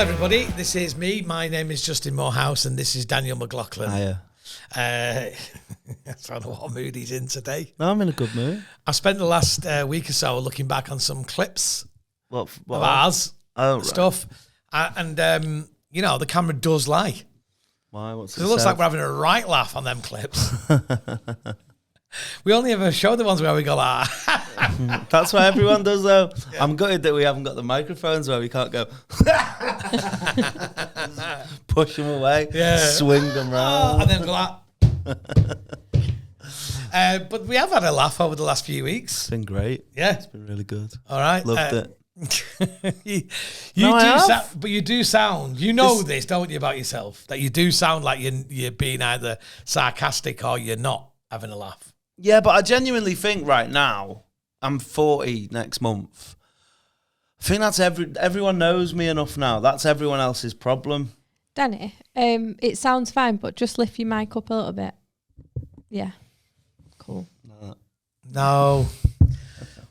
everybody. This is me. My name is Justin Morehouse, and this is Daniel McLaughlin. Hiya. I don't know what mood he's in today. No, I'm in a good mood. I've spent the last week or so looking back on some clips What of ours right. stuff, and you know, the camera does lie. Why? What's It looks like we're having a right laugh on them clips. We only ever show the ones where we go like, That's what everyone does, though. Yeah. I'm gutted that we haven't got the microphones where we can't go push them away, swing them round, and then go like. But we have had a laugh over the last few weeks. It's been great. Yeah, it's been really good. All right, loved it. But you do sound. You know this, don't you, about yourself? That you do sound like you're being either sarcastic or you're not having a laugh. Yeah, but I genuinely think right now, I'm 40 next month. I think that's everyone knows me enough now. That's everyone else's problem. Danny, it sounds fine, but just lift your mic up a little bit. Yeah. Cool. No.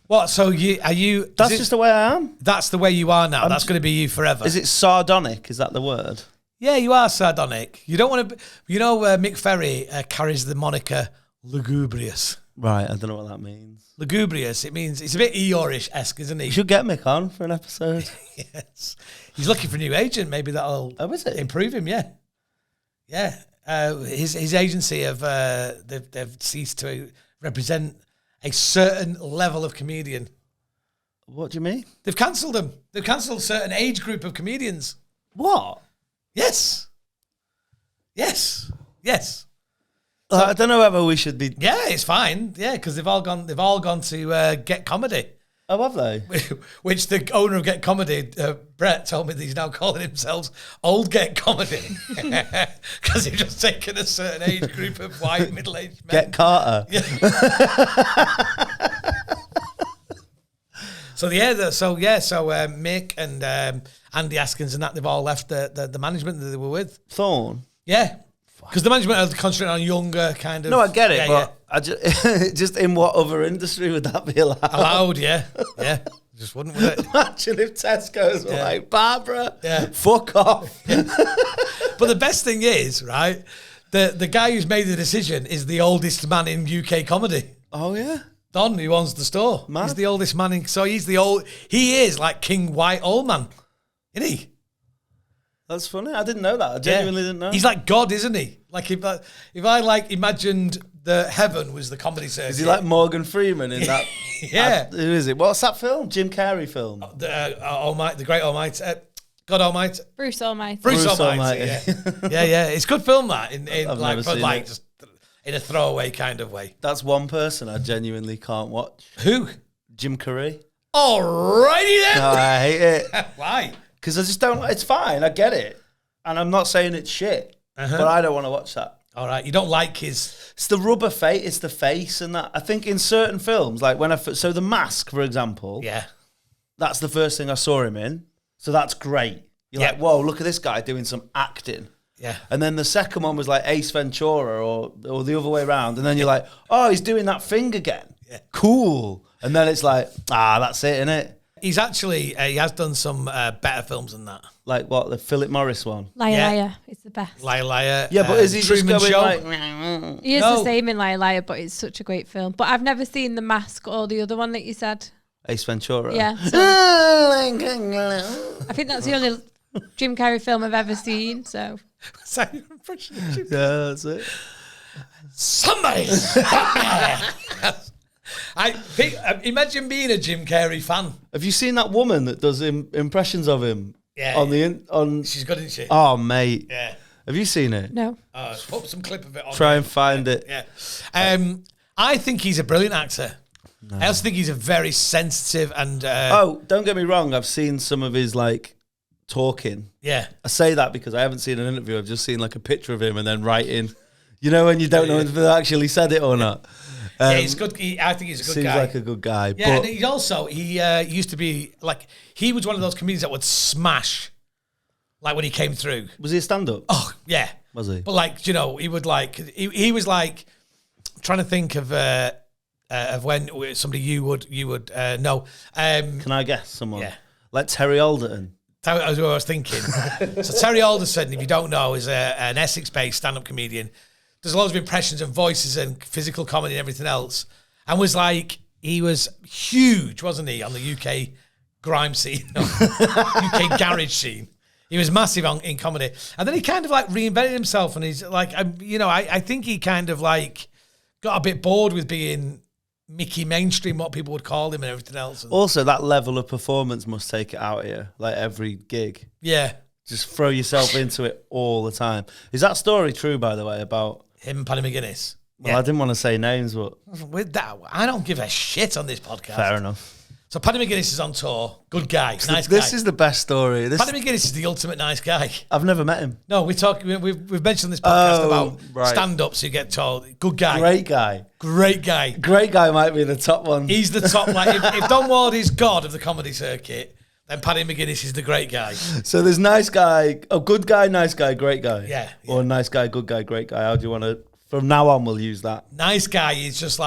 What? So are you? That's just the way I am. That's the way you are now. That's going to be you forever. Is it sardonic? Is that the word? Yeah, you are sardonic. You don't want to. You know, Mick Ferry carries the moniker lugubrious. Right, I don't know what that means. Lugubrious. It means it's a bit Eeyore-esque, isn't he? You should get Mick on for an episode. Yes. He's looking for a new agent. Maybe that'll improve him. Yeah. Yeah. His agency they've ceased to represent a certain level of comedian. What do you mean? They've cancelled them. They've cancelled a certain age group of comedians. What? Yes. Yes. Yes. So, I don't know whether we should be. Yeah, it's fine. Yeah, because they've all gone to Get Comedy. Oh, have they? Which the owner of Get Comedy, Brett, told me that he's now calling himself Old Get Comedy because he's just taken a certain age group of white middle-aged men. Get Carter. Yeah. So Mick and Andy Askins and that, they've all left the management that they were with. Thorn. Yeah. Because the management are concentrating on younger kind of... No, I get it, but I just in what other industry would that be allowed? Allowed, yeah. Yeah. Just wouldn't, would it? Imagine if Tesco's were like, Barbara, fuck off. Yeah. But the best thing is, right, the guy who's made the decision is the oldest man in UK comedy. Oh, yeah? Don, who owns the store. Man. He's the oldest man in... So he is like King White Old Man, isn't he? That's funny. I didn't know that. I genuinely didn't know. He's like God, isn't he? Like if I like imagined the heaven was the comedy circuit. Is he like Morgan Freeman in that? Yeah. Who is it? What's that film? Jim Carrey film. The Great Almighty. God Almighty. Bruce Almighty. Bruce Almighty. Yeah. Yeah. It's a good film that just in a throwaway kind of way. That's one person I genuinely can't watch. Who? Jim Carrey. Alrighty then. No, I hate it. Why? Because I just don't. It's fine. I get it, and I'm not saying it's shit, but I don't want to watch that. All right, you don't like his. It's the rubber face. It's the face and that. I think in certain films, like so The Mask, for example. Yeah. That's the first thing I saw him in. So that's great. You're like, whoa, look at this guy doing some acting. Yeah. And then the second one was like Ace Ventura or the other way around, and then you're like, oh, he's doing that thing again. Yeah. Cool. And then it's like, that's it, innit? He's actually, he has done some better films than that. Like what, the Philip Morris one? Liar, Liar. It's the best. Liar, Liar. Yeah, but is he Truman just going Show? like... He is the same in Liar, Liar, but it's such a great film. But I've never seen The Mask or the other one that you said. Ace Ventura? Yeah. So I think that's the only Jim Carrey film I've ever seen, so... Yeah, that's it. Somebody! Imagine being a Jim Carrey fan. Have you seen that woman that does impressions of him? Yeah. She's good, isn't she? Oh, mate. Yeah. Have you seen it? No. Put some clip of it on. Try and find it. Yeah. I think he's a brilliant actor. No. I also think he's a very sensitive and... don't get me wrong. I've seen some of his, talking. Yeah. I say that because I haven't seen an interview. I've just seen, a picture of him and then writing. You know when you don't know if they actually said it or not. Yeah, he's good. I think he's a good guy. Seems like a good guy. Yeah, and he used to be, he was one of those comedians that would smash, when he came through. Was he a stand-up? Oh, yeah. Was he? But, he would, he was, trying to think of when somebody you would know. Can I guess someone? Yeah. Like Terry Alderton. That was what I was thinking. So Terry Alderson, if you don't know, is an Essex-based stand-up comedian. Does loads of impressions and voices and physical comedy and everything else. And was like, he was huge, wasn't he, on the UK grime scene, UK garage scene. He was massive in comedy. And then he kind of like reinvented himself, and he's like, I think he kind of like got a bit bored with being Mickey mainstream, what people would call him and everything else. And also, that level of performance must take it out of you, like every gig. Yeah. Just throw yourself into it all the time. Is that story true, by the way, about him and Paddy McGuinness? Well, I didn't want to say names, but with that, I don't give a shit on this podcast. Fair enough. So Paddy McGuinness is on tour. Good guy, nice guy. This is the best story. Paddy McGuinness is the ultimate nice guy. I've never met him. No, we've mentioned on this podcast about stand-ups who get told. Good guy. Great guy. Great guy. Great guy might be the top one. He's the top. Like if Don Ward is God of the comedy circuit, then Paddy McGuinness is the great guy. So there's nice guy, good guy, nice guy, great guy. Yeah. Or nice guy, good guy, great guy. How do you want to... From now on, we'll use that. Nice guy is just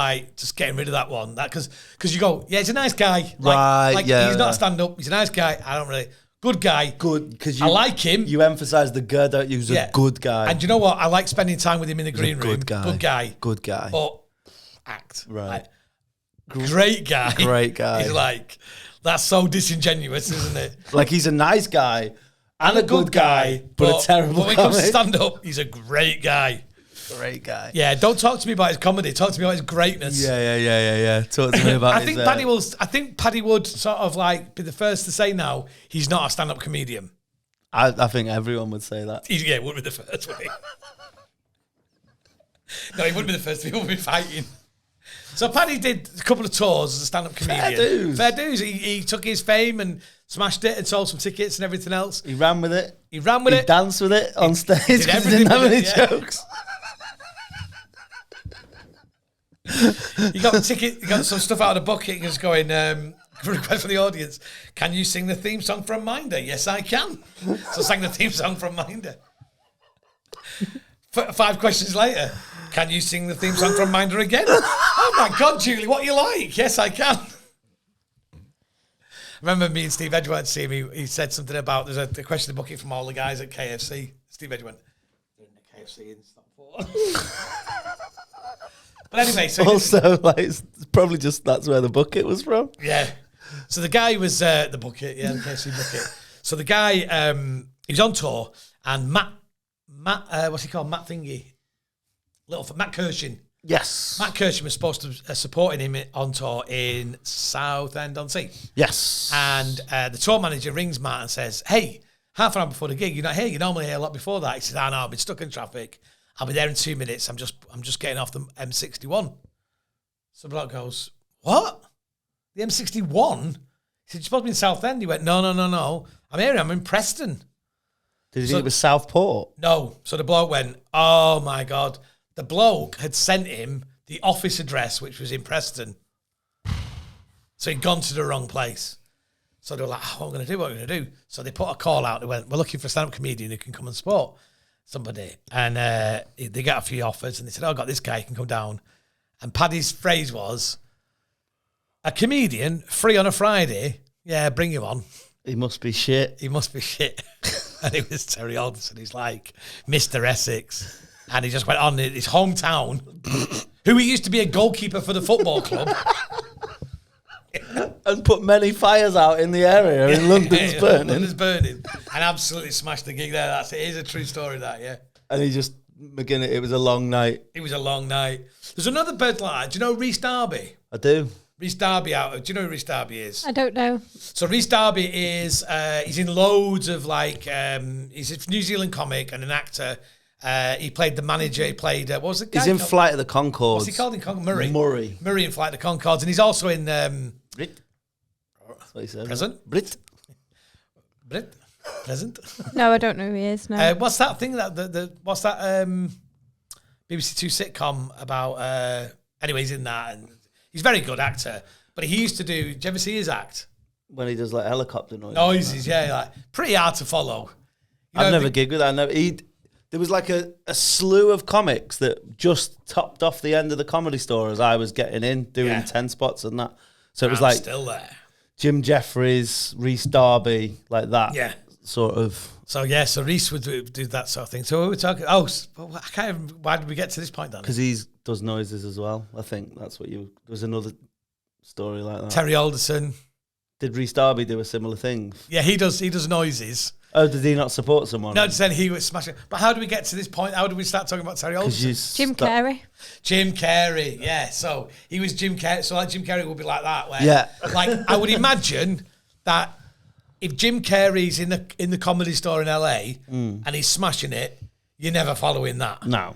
getting rid of that one. That because you go, yeah, he's a nice guy. Right, yeah. He's not a stand-up. He's a nice guy. I don't really... Good guy. Good, because I like him. You emphasise the good, don't you? He's a good guy. And you know what? I like spending time with him in the green room. Good guy. Good guy. Good guy. But act. Right. Great guy. Great guy. He's like, that's so disingenuous, isn't it? Like he's a nice guy and a good guy, but a terrible But when it comes to stand-up, he's a great guy. Great guy. Yeah, don't talk to me about his comedy. Talk to me about his greatness. Yeah. Talk to me about I think Paddy would sort of like be the first to say now he's not a stand-up comedian. I think everyone would say that. Yeah, it would be the first way. No, he wouldn't be the first. People would be fighting. So Paddy did a couple of tours as a stand-up comedian. Fair dues. He took his fame and smashed it and sold some tickets and everything else. He ran with it. He danced with it on stage. Did everything. Didn't have any jokes. You got the ticket. You got some stuff out of the bucket. He was going. Request for the audience. Can you sing the theme song from Minder? Yes, I can. So sang the theme song from Minder. 5 questions later. Can you sing the theme song from Minder again? Oh my God, Julie, what you like? Yes, I can. I remember me and Steve Edge went to see him. He said something about there's a question in the bucket from all the guys at KFC. Steve Edge went, they're in the KFC in Stockport. But anyway, so also like it's probably just that's where the bucket was from. Yeah. So the guy was the bucket, the KFC bucket. So the guy, he was on tour, and Matt, what's he called? Matt Thingy, Matt Kirshen. Yes. Matt Kirshen was supposed to supporting him on tour in Southend-on-Sea. Yes. And the tour manager rings Matt and says, "Hey, half an hour before the gig, you're not here. You're normally here a lot before that." He said, "I know, I've been stuck in traffic. I'll be there in 2 minutes. I'm just getting off the M61." So the bloke goes, "What? The M61?" He said, "You're supposed to be in Southend." He went, No. I'm here. I'm in Preston." Did you think it was Southport? No. So the bloke went, "Oh my God." The bloke had sent him the office address, which was in Preston. So he'd gone to the wrong place. So they were like, what are we going to do? So they put a call out. They went, "We're looking for a stand-up comedian who can come and support somebody." And they got a few offers, and they said, "Oh, I got this guy, he can come down." And Paddy's phrase was, "A comedian, free on a Friday? Yeah, bring him on. He must be shit." He must be shit. And it was Terry Alderson. He's like Mr. Essex. And he just went on his hometown, who he used to be a goalkeeper for the football club. And put many fires out in the area in London's burning. London's burning. And absolutely smashed the gig there. It is a true story, that, yeah. And he just, McGinnis, it was a long night. It was a long night. There's another bird like, do you know Rhys Darby? I do. Rhys Darby do you know who Rhys Darby is? I don't know. So Rhys Darby is, he's in loads of he's a New Zealand comic and an actor. He played the manager. He played, what was it? He's in Flight of the Conchords. What's he called in Conchords? Murray. Murray in Flight of the Conchords. And he's also in... Brit. That's what he said. Present? Brit. Present? No, I don't know who he is. No. What's that thing what's that BBC Two sitcom about? Anyway, he's in that, and he's a very good actor. But he used to do. Did you ever see his act? When he does like helicopter noises. Noises, yeah, like pretty hard to follow. I've never gigged with that. There was like a slew of comics that just topped off the end of the Comedy Store as I was getting in, doing 10 spots and that. So it was like still there. Jim Jeffries, Rhys Darby, like that. Yeah. Sort of. So Rhys would do that sort of thing. So we were talking. I can't even. Why did we get to this point, Danny? Because he does noises as well. I think that's what you. There's another story like that. Terry Alderson. Did Rhys Darby do a similar thing? Yeah, he does. He does noises. Oh, did he not support someone? No, just then he was smashing. But how do we get to this point? How did we start talking about Terry Alderson? Jim Carrey. Jim Carrey, yeah. So he was Jim Carrey. So like Jim Carrey would be like that. Where, Yeah. Like I would imagine that if Jim Carrey's in the Comedy Store in LA and he's smashing it, you're never following that. No.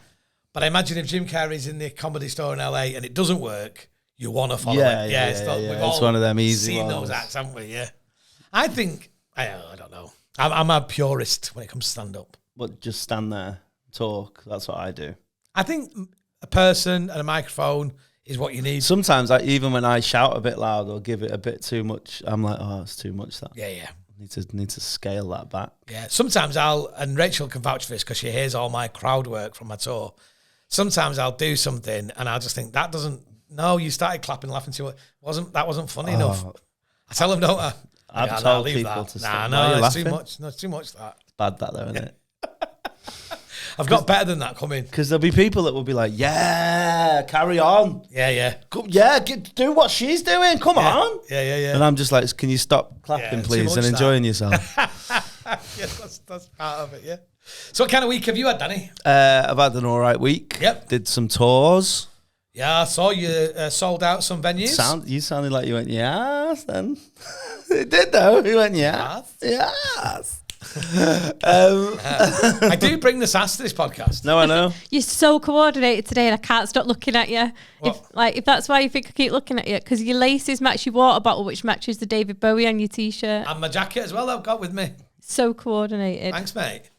But I imagine if Jim Carrey's in the Comedy Store in LA and it doesn't work, you want to follow Yeah, it. yeah, It's, yeah, we've yeah. all It's one of them easy seen ones. those acts, haven't we? Yeah. I think I don't know. I'm a purist when it comes to stand up. But just stand there, talk. That's what I do. I think a person and a microphone is what you need. Sometimes, even when I shout a bit loud or give it a bit too much, I'm like, oh, it's too much. That Yeah. need to scale that back. Yeah. Sometimes and Rachel can vouch for this because she hears all my crowd work from my tour. Sometimes I'll do something and I'll just think that doesn't. No, you started clapping, laughing too much. That wasn't funny enough. I tell them, don't I? I've told people to stop. No, it's laughing? too much. No, it's too much that. It's bad that though, isn't it? I've got better than that coming. Because there'll be people that will be like, yeah, carry on. Yeah. Do what she's doing. Come on. Yeah. And I'm just like, can you stop clapping, Yeah, too please, much and that. enjoying yourself? Yeah, that's part of it, yeah. So what kind of week have you had, Danny? I've had an all right week. Yep. Did some tours. Yeah, I saw you sold out some venues. You sounded like you went, yes, then. It did, though. You went, yes. I do bring the sass to this podcast. No, I know. You're so coordinated today, and I can't stop looking at you. What? If that's why you think I keep looking at you, because your laces match your water bottle, which matches the David Bowie on your t-shirt. And my jacket as well I've got with me. So coordinated. Thanks, mate.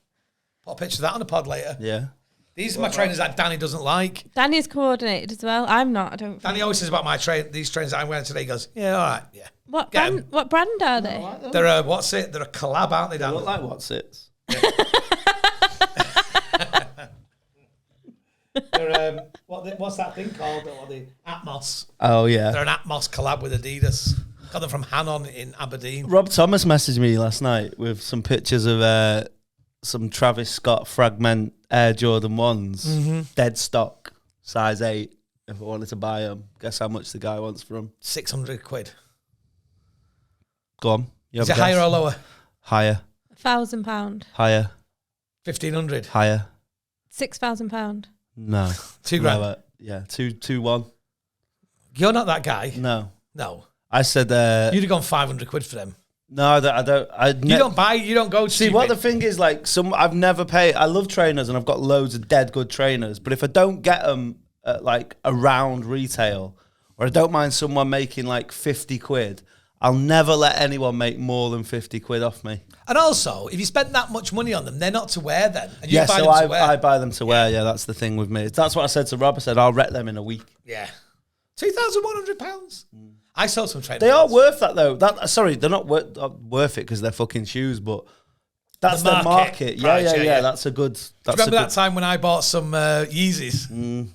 Put a picture of that on the pod later. Yeah. These are my trainers that Danny doesn't like. Danny's coordinated as well. I'm not. I don't. Danny always says about these trainers that I'm wearing today. He goes, yeah, all right, yeah. What Get brand? 'em. What brand are they? They're a They're a collab, aren't they, They Dan? look like what's it? They're what's that thing called? The Atmos. Oh, yeah. They're an Atmos collab with Adidas. Got them from Hanon in Aberdeen. Rob Thomas messaged me last night with some pictures of some Travis Scott Fragment Air Jordan 1s, dead stock, size 8. If I wanted to buy them, guess how much the guy wants for them? 600 quid. Go on. You Is have it a higher guess? or lower? Higher. £1,000. Higher. 1,500. Higher. £6,000. No. $2,000. Lower. Yeah, 2-1. You're not that guy. No. No. I said, You'd have gone 500 quid for them. no, I don't. You don't go See, stupid. what the thing is, like, I've never paid. I love trainers and I've got loads of dead good trainers, but if I don't get them at like around retail, or I don't mind someone making like 50 quid, I'll never let anyone make more than 50 quid off me. And also, if you spent that much money on them, they're not to wear then. And Yeah, buy so them to wear. I buy them to wear. Yeah, that's the thing with me. That's what I said to Rob. I said, I'll wreck them in a week. Yeah. £2,100. I sold some trainers. They are worth that, though. Sorry, they're not worth it because they're fucking shoes, but that's The the market. price, Yeah. That's a good. Do you That's remember a that time when I bought some Yeezys?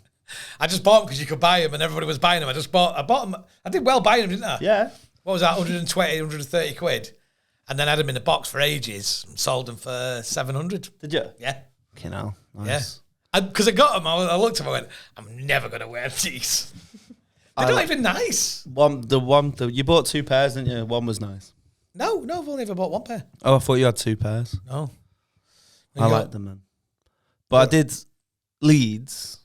I just bought them because you could buy them and everybody was buying them. I bought them. I did well buying them, didn't I? Yeah. What was that, 120, 130 quid? And then I had them in a box for ages and sold them for 700. Did you? Yeah. You know. Nice. Yeah. Because I got them, I looked at them, I went, I'm never going to wear these. They're not even nice. You bought 2 pairs, didn't you? One was nice. No, I've only ever bought 1 pair. Oh, I thought you had 2 pairs. No. I like them, man. But I did Leeds.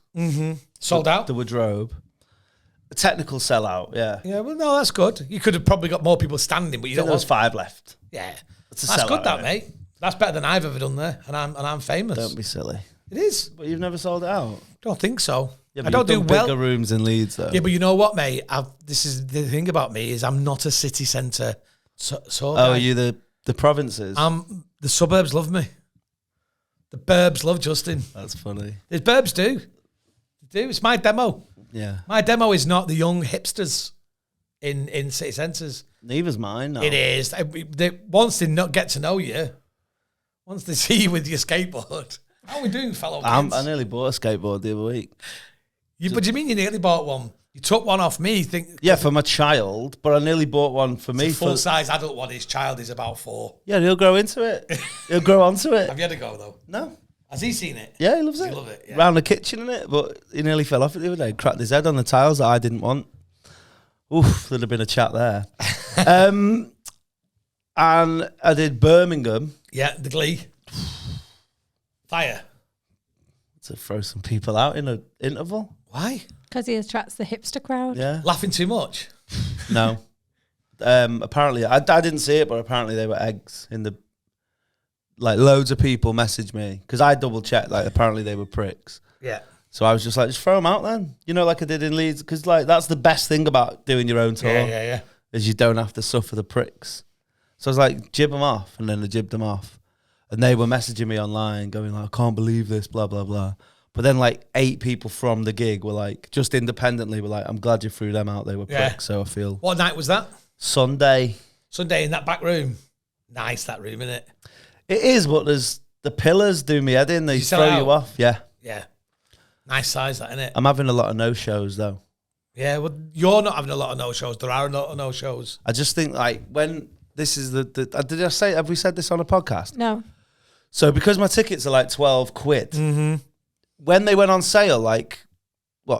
Sold out? The wardrobe. A technical sellout, yeah. Yeah, well, no, that's good. You could have probably got more people standing, but you There don't was want... 5 left. Yeah. It's a That's sellout, good, that, innit? mate. That's better than I've ever done there, and I'm famous. Don't be silly. It is. But you've never sold it out. Don't think so. Yeah, I but don't do you've done well. bigger rooms in Leeds, though. Yeah, but you know what, mate? This is the thing about me is I'm not a city centre sort Oh, guy. are you the provinces? The suburbs love me. The burbs love Justin. That's funny. The burbs do. They do. It's my demo. Yeah. My demo is not the young hipsters in city centres. Neither's mine, no. It is. Once they not get to know you, once they see you with your skateboard, how are we doing, fellow kids? I nearly bought a skateboard the other week. But do you mean you nearly bought one? You took one off me. Yeah, for my child, but I nearly bought one for me. Full-size adult one. His child is about 4. Yeah, he'll grow into it. He'll grow onto it. Have you had a go, though? No. Has he seen it? Yeah, he loves it. He love it, yeah. Round the kitchen in it, but he nearly fell off it the other day. Cracked his head on the tiles that I didn't want. Oof, there'd have been a chat there. And I did Birmingham. Yeah, the Glee. Fire. To throw some people out in an interval. Why? Because he attracts the hipster crowd. Yeah. Laughing too much? No. Apparently, I didn't see it, but apparently they were eggs in the... Like, loads of people messaged me, because I double-checked, like, apparently they were pricks. Yeah. So I was just like, just throw them out then. You know, like I did in Leeds, because, like, that's the best thing about doing your own tour. Yeah. Is you don't have to suffer the pricks. So I was like, jib them off, and then I jibbed them off. And they were messaging me online, going like, I can't believe this, blah, blah, blah. But then, like, 8 people from the gig were like, just independently were like, I'm glad you threw them out. They were pricks, so I feel... What night was that? Sunday in that back room. Nice, that room, isn't it? It is, but there's the pillars do me head in. They throw you off. Yeah. Yeah. Nice size, that, isn't it? I'm having a lot of no-shows, though. Yeah, well, you're not having a lot of no-shows. There are a lot of no-shows. I just think, like, when this is have we said this on a podcast? No. So, because my tickets are like 12 quid, when they went on sale, like,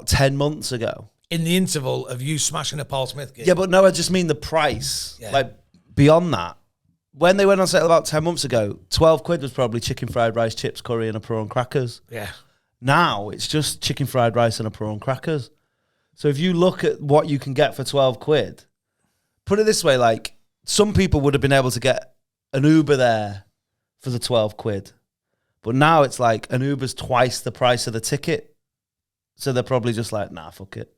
10 months ago? In the interval of you smashing a Paul Smith gig. Yeah, but no, I just mean the price. Yeah. Like, beyond that. When they went on sale about 10 months ago, 12 quid was probably chicken fried rice, chips, curry, and a prawn crackers. Yeah. Now, it's just chicken fried rice and a prawn crackers. So if you look at what you can get for 12 quid, put it this way, like, some people would have been able to get an Uber there for the 12 quid. But now it's like an Uber's twice the price of the ticket. So they're probably just like, nah, fuck it.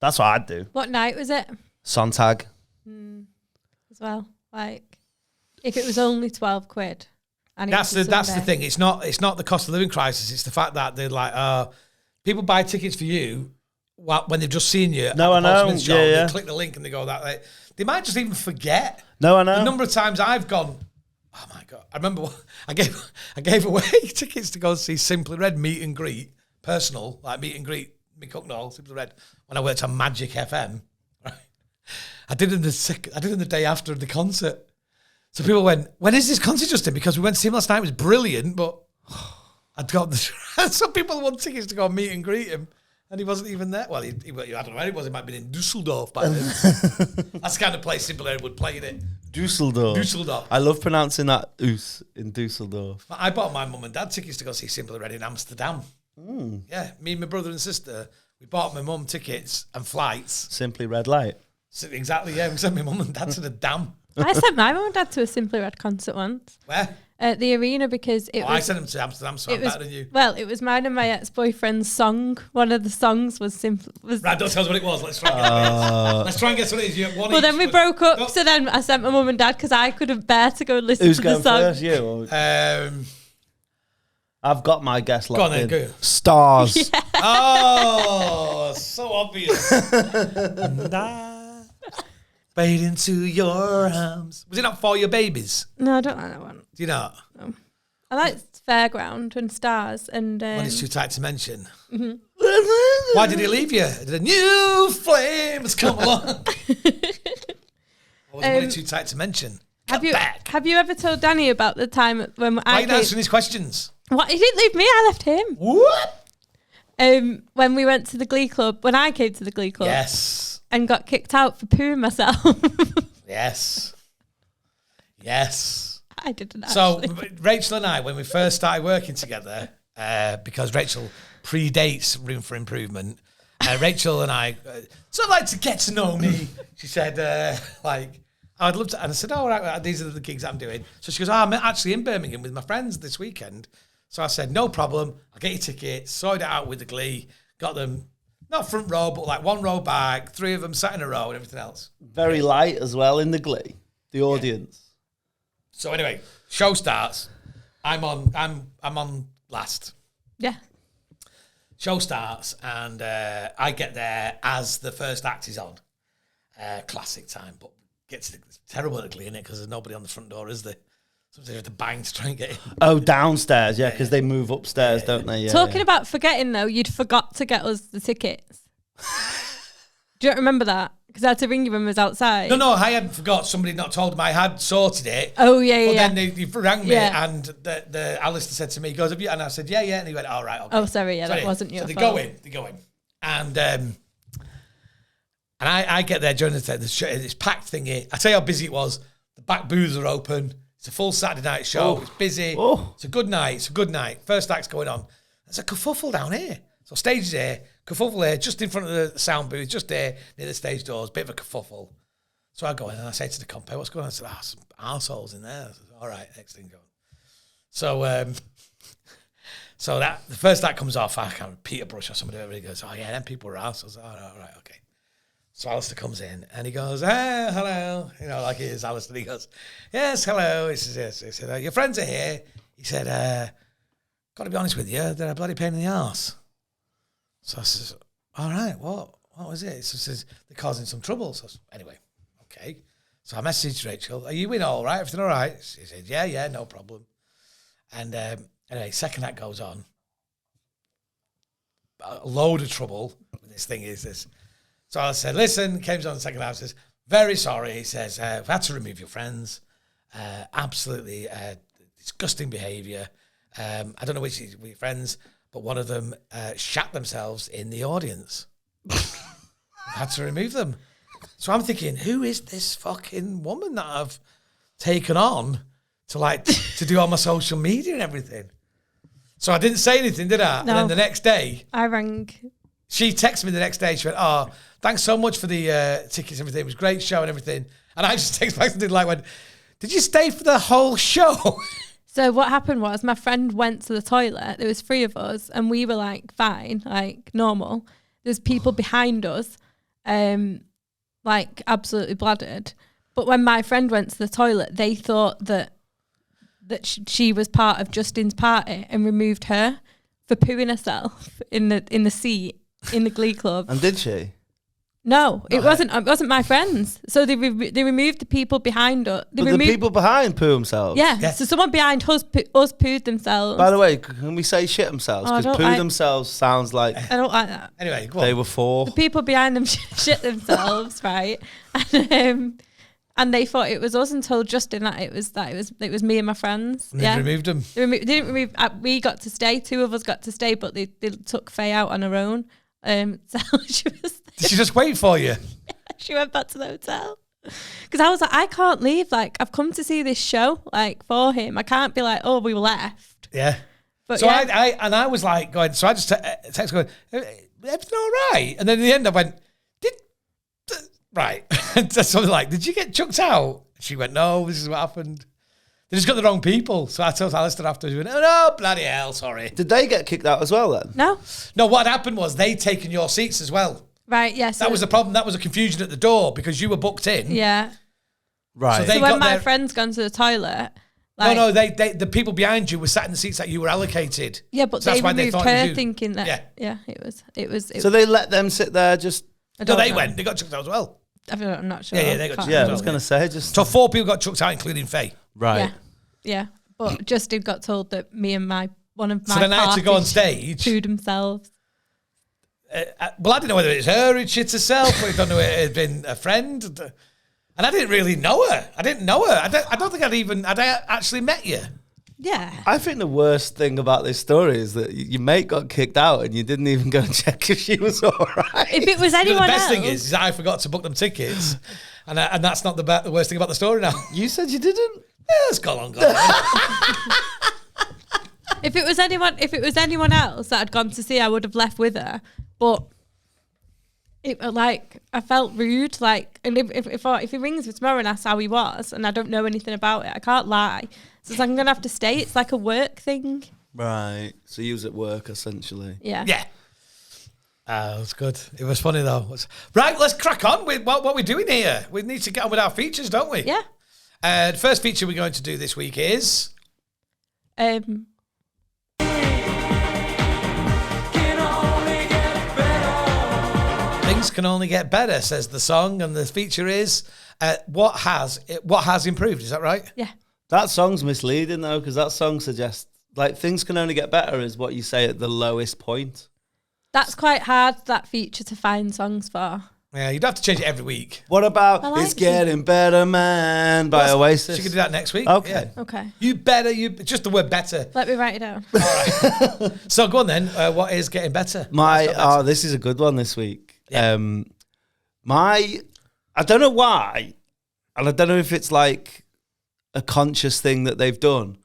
That's what I'd do. What night was it? Sontag. As well. Like, if it was only 12 quid. And That's the thing. It's not the cost of living crisis. It's the fact that they're like, people buy tickets for you when they've just seen you. No, I know. Show, Yeah. They click the link and they go that way. They might just even forget. No, I know. The number of times I've gone, oh my God. I remember I gave away tickets to go and see Simply Red meet and greet, personal, like meet and greet, Mick Hucknall, Simply Red, when I worked on Magic FM. Right? I did them the day after the concert. So people went, when is this concert, Justin? Because we went to see him last night. It was brilliant, but I'd got some people want tickets to go and meet and greet him, and he wasn't even there. Well, I don't know where he was. He might have been in Dusseldorf back then. That's the kind of place Simple Red would play in it. Dusseldorf. I love pronouncing that "us" in Dusseldorf. I bought my mum and dad tickets to go see Simple Red in Amsterdam. Yeah, me and my brother and sister, we bought my mum tickets and flights. Simply Red Light. So exactly, yeah. We sent my mum and dad to the Dam. I sent my mum and dad to a Simply Red concert once. Where? At the arena, because it was... I sent them to Amsterdam, so I'm better than you. Well, it was mine and my ex-boyfriend's song. One of the songs was Simply... Right, don't tell us what it was. Let's try and guess. Let's try and guess what it is. Well, then we broke up, so then I sent my mum and dad because I couldn't bear to go and listen Who's to the going song. first, you? Or... I've got my guess locked in. Go. Stars. Yeah. Oh, so obvious. Fade into your arms. Was it not For Your Babies? No, I don't like that one. Do you not? No. I like Fairground and Stars and... When it's too tight to mention. Why did he leave you? Did a new flame has come along? Or was money too tight to mention? Have you ever told Danny about the time when Why are you answering these questions? What? He didn't leave me, I left him. What? When we went to the Glee Club, when I came to the Glee Club. Yes. And got kicked out for pooing myself. Yes. I didn't actually. So Rachel and I, when we first started working together, because Rachel predates Room for Improvement, Rachel and I sort of like to get to know me. She said, I'd love to, and I said, oh, right, these are the gigs I'm doing. So she goes, I'm actually in Birmingham with my friends this weekend. So I said, no problem, I'll get your tickets, sorted it out with the Glee, got them, not front row, but like one row back, 3 of them sat in a row and everything else. Very light as well in the Glee, the audience. Yeah. So anyway, show starts. I'm on last. Yeah. Show starts and I get there as the first act is on. Classic time, but it's terrible at Glee, innit? Because there's nobody on the front door, is there? Sometimes you have to bang to try and get in. Oh, downstairs, because they move upstairs, don't they? Yeah, Talking about forgetting, though, you'd forgot to get us the tickets. Do you remember that? Because I had to ring you when I was outside. No, I hadn't forgot. Somebody not told him I had sorted it. Oh, yeah, But yeah. then they rang me and the Alistair said to me, he goes, have you? And I said, yeah. And he went, all right, okay. Oh, sorry, that wasn't your fault. fault. They go in. And I get there during the it's packed thingy. I tell you how busy it was. The back booths are open. It's a full Saturday night show. It's busy. It's a good night. First act's going on. There's a kerfuffle down here. So stage is here, kerfuffle here, just in front of the sound booth, just there near the stage doors, bit of a kerfuffle. So I go in and I say to the compere, what's going on? I said, some arseholes in there. I said, all right, next thing going. So so that the first act comes off, I can't remember, Peter Brush or somebody, everybody goes, oh yeah, them people were arseholes. All right, okay. So Alistair comes in and he goes, hey, hello. You know, like he is Alistair. He goes, yes, hello. He said, your friends are here. He said, got to be honest with you, they're a bloody pain in the arse. So I says, all right, what was it? So he says, they're causing some trouble. So anyway, okay. So I messaged Rachel, are you in all right? Everything all right? She said, yeah, no problem. And anyway, second act goes on. A load of trouble with this thing is this. So I said, listen, came on the second half, says, very sorry. He says, we've had to remove your friends. Absolutely disgusting behaviour. I don't know which were your friends, but one of them shat themselves in the audience. Had to remove them. So I'm thinking, who is this fucking woman that I've taken on to do all my social media and everything? So I didn't say anything, did I? No. And then the next day, I rang. She texted me the next day. She went, oh, thanks so much for the tickets and everything. It was a great show and everything. And I just texted back and went, did you stay for the whole show? So what happened was my friend went to the toilet. There was 3 of us and we were like fine, like normal. There's people behind us, like absolutely bladdered. But when my friend went to the toilet, they thought that she was part of Justin's party and removed her for pooing herself in the seat in the Glee Club. And did she? No, it wasn't my friends. So they removed the people behind us. The people behind poo themselves? Yeah. So someone behind us pooed themselves. By the way, can we say shit themselves? Because poo themselves sounds like... I don't like that. Anyway, go on. They were 4. The people behind them shit themselves, right? And they thought it was us and told Justin that it was me and my friends. And they removed them. They didn't remove. We got to stay. 2 of us got to stay, but they took Faye out on her own. So she was. Did she just wait for you? She went back to the hotel because I was like, I can't leave. Like, I've come to see this show, like, for him. I can't be like, oh, we left. Yeah. But so yeah. I was like going. So I just text going, everything all right? And then in the end, I went, right. Something like, did you get chucked out? She went, no, this is what happened. They just got the wrong people. So I told Alistair after, he went, oh, no, bloody hell, sorry. Did they get kicked out as well then? No, what happened was they'd taken your seats as well. Right, yes. That was the problem. That was a confusion at the door because you were booked in. Yeah. Right. So when my friend's gone to the toilet... Like, no, the people behind you were sat in the seats that you were allocated. Yeah, but so they removed her thinking that... Yeah, it was... So they let them sit there just... No, they went. They got chucked out as well. I'm not sure. Yeah, they got chucked out. Yeah, I was going to say just... So 4 people got chucked out, including Faye. Right. Yeah. But Justin got told that me and one of my So then I had to go on stage. Pooed themselves. Well, I didn't know whether it was her who'd shit herself, or I don't know it had been a friend. And I didn't really know her. I didn't know her. I don't think I'd actually met you. Yeah. I think the worst thing about this story is that your mate got kicked out and you didn't even go and check if she was all right. If it was anyone the best else... thing is that I forgot to book them tickets. And that's not the worst thing about the story now. You said you didn't? Yeah, let's go on. If it was anyone else that had gone to see, I would have left with her. But I felt rude. Like, and if he rings me tomorrow and asks how he was, and I don't know anything about it, I can't lie. So it's like I'm gonna have to stay. It's like a work thing. Right. So you was at work essentially. Yeah. Yeah. It was good. It was funny though. Right, let's crack on with what we're doing here. We need to get on with our features, don't we? Yeah. The first feature we're going to do this week is... Things can only get better, says the song, and the feature is what has improved. Is that right? Yeah. That song's misleading though, because that song suggests like things can only get better is what you say at the lowest point. That's quite hard, that feature, to find songs for. Yeah, you'd have to change it every week. What about I like It's Getting Better Man by Oasis? She could do that next week. Okay. Yeah. Okay. Just the word better. Let me write it down. So go on then. What is getting better? This is a good one this week. Yeah. I don't know why, and I don't know if it's like a conscious thing that they've done.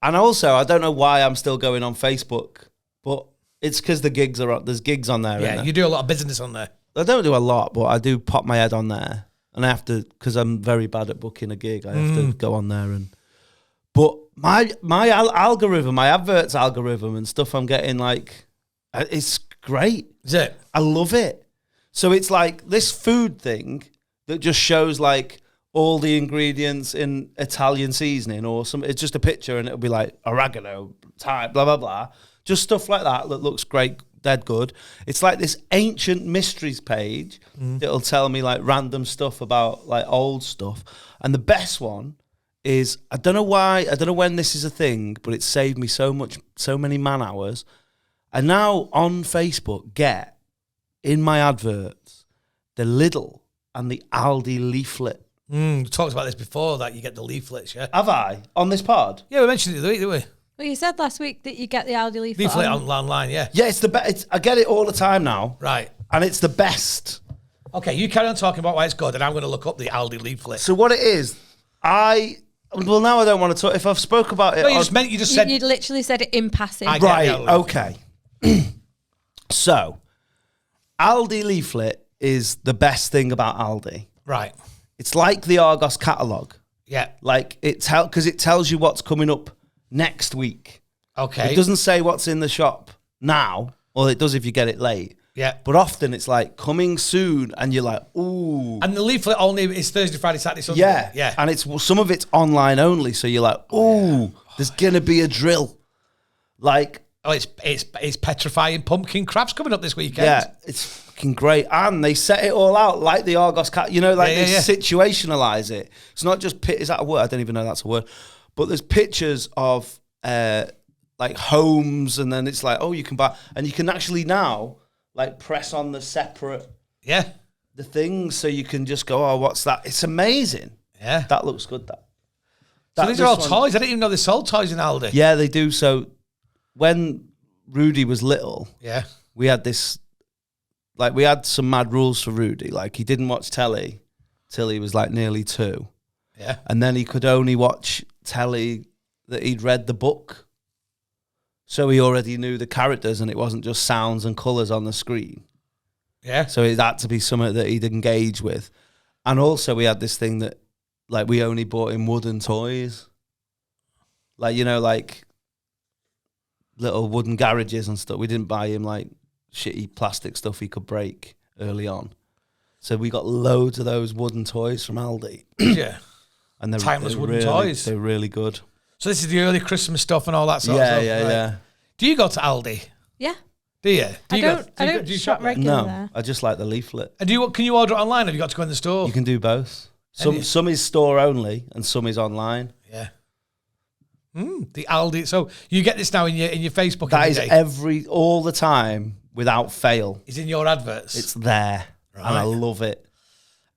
And also, I don't know why I'm still going on Facebook, but it's because there's gigs on there. Yeah, you do a lot of business on there. I don't do a lot, but I do pop my head on there, and I have to, because I'm very bad at booking a gig. I have to go on there but my algorithm, my adverts algorithm and stuff I'm getting, like, it's great. Is it? I love it. So it's like this food thing that just shows like all the ingredients in Italian seasoning or some. It's just a picture and it'll be like oregano, thyme, blah blah blah. Just stuff like that looks great, dead good. It's like this ancient mysteries page that'll tell me like random stuff about like old stuff. And the best one is, I don't know why, I don't know when this is a thing, but it saved me so many man hours. And now on Facebook, get in my adverts the Lidl and the ALDI leaflet. We talked about this before, that you get the leaflets, yeah? Have I? On this pod? Yeah, we mentioned it the other week, didn't we? Well, you said last week that you get the Aldi leaflet. Leaflet online, yeah. Yeah, it's the best. I get it all the time now. Right. And it's the best. Okay, you carry on talking about why it's good, and I'm going to look up the ALDI leaflet. So what it is, well, now I don't want to talk. If I've spoke about it... No, you just said... You literally said it in passing. Right, okay. So, ALDI leaflet is the best thing about ALDI. Right. It's like the Argos catalogue. Yeah. Like, because it tells you what's coming up next week. Okay. It doesn't say what's in the shop now. Well, it does if you get it late. Yeah. But often it's like coming soon, and you're like, ooh. And the leaflet only is Thursday, Friday, Saturday, Sunday. Yeah. Yeah. And some of it's online only, so you're like, ooh, there's gonna be a drill. Like, it's petrifying pumpkin crabs coming up this weekend. yeah, it's fucking great. And they set it all out like the Argos cat. You know, like they situationalize it. It's not just is that a word? I don't even know that's a word. But there's pictures of like homes, and then it's like, oh, you can buy, and you can actually now like press on the separate the things, so you can just go, oh, what's that? It's amazing. Yeah. That looks good. So these are all toys. I didn't even know they sold toys in Aldi. Yeah, they do. So when Rudy was little, we had this, like, we had some mad rules for Rudy. Like, he didn't watch telly till he was like nearly 2. Yeah. And then he could only watch telly that he'd read the book. So he already knew the characters, and it wasn't just sounds and colours on the screen. Yeah. So it had to be something that he'd engage with. And also we had this thing that, like, we only bought him wooden toys. Like, you know, like little wooden garages and stuff. We didn't buy him like shitty plastic stuff he could break early on. So we got loads of those wooden toys from Aldi. Yeah. And they're timeless wooden really, toys. They're really good. So this is the early Christmas stuff and all that sort of stuff. Yeah. Do you go to Aldi? Yeah. Do you? I don't shop there? regularly No, there. I just like the leaflet. And can you order it online? Have you got to go in the store? You can do both. Some is store only and some is online. Yeah. The Aldi. So you get this now in your Facebook. That is all the time without fail. It's in your adverts. It's there, and I love it.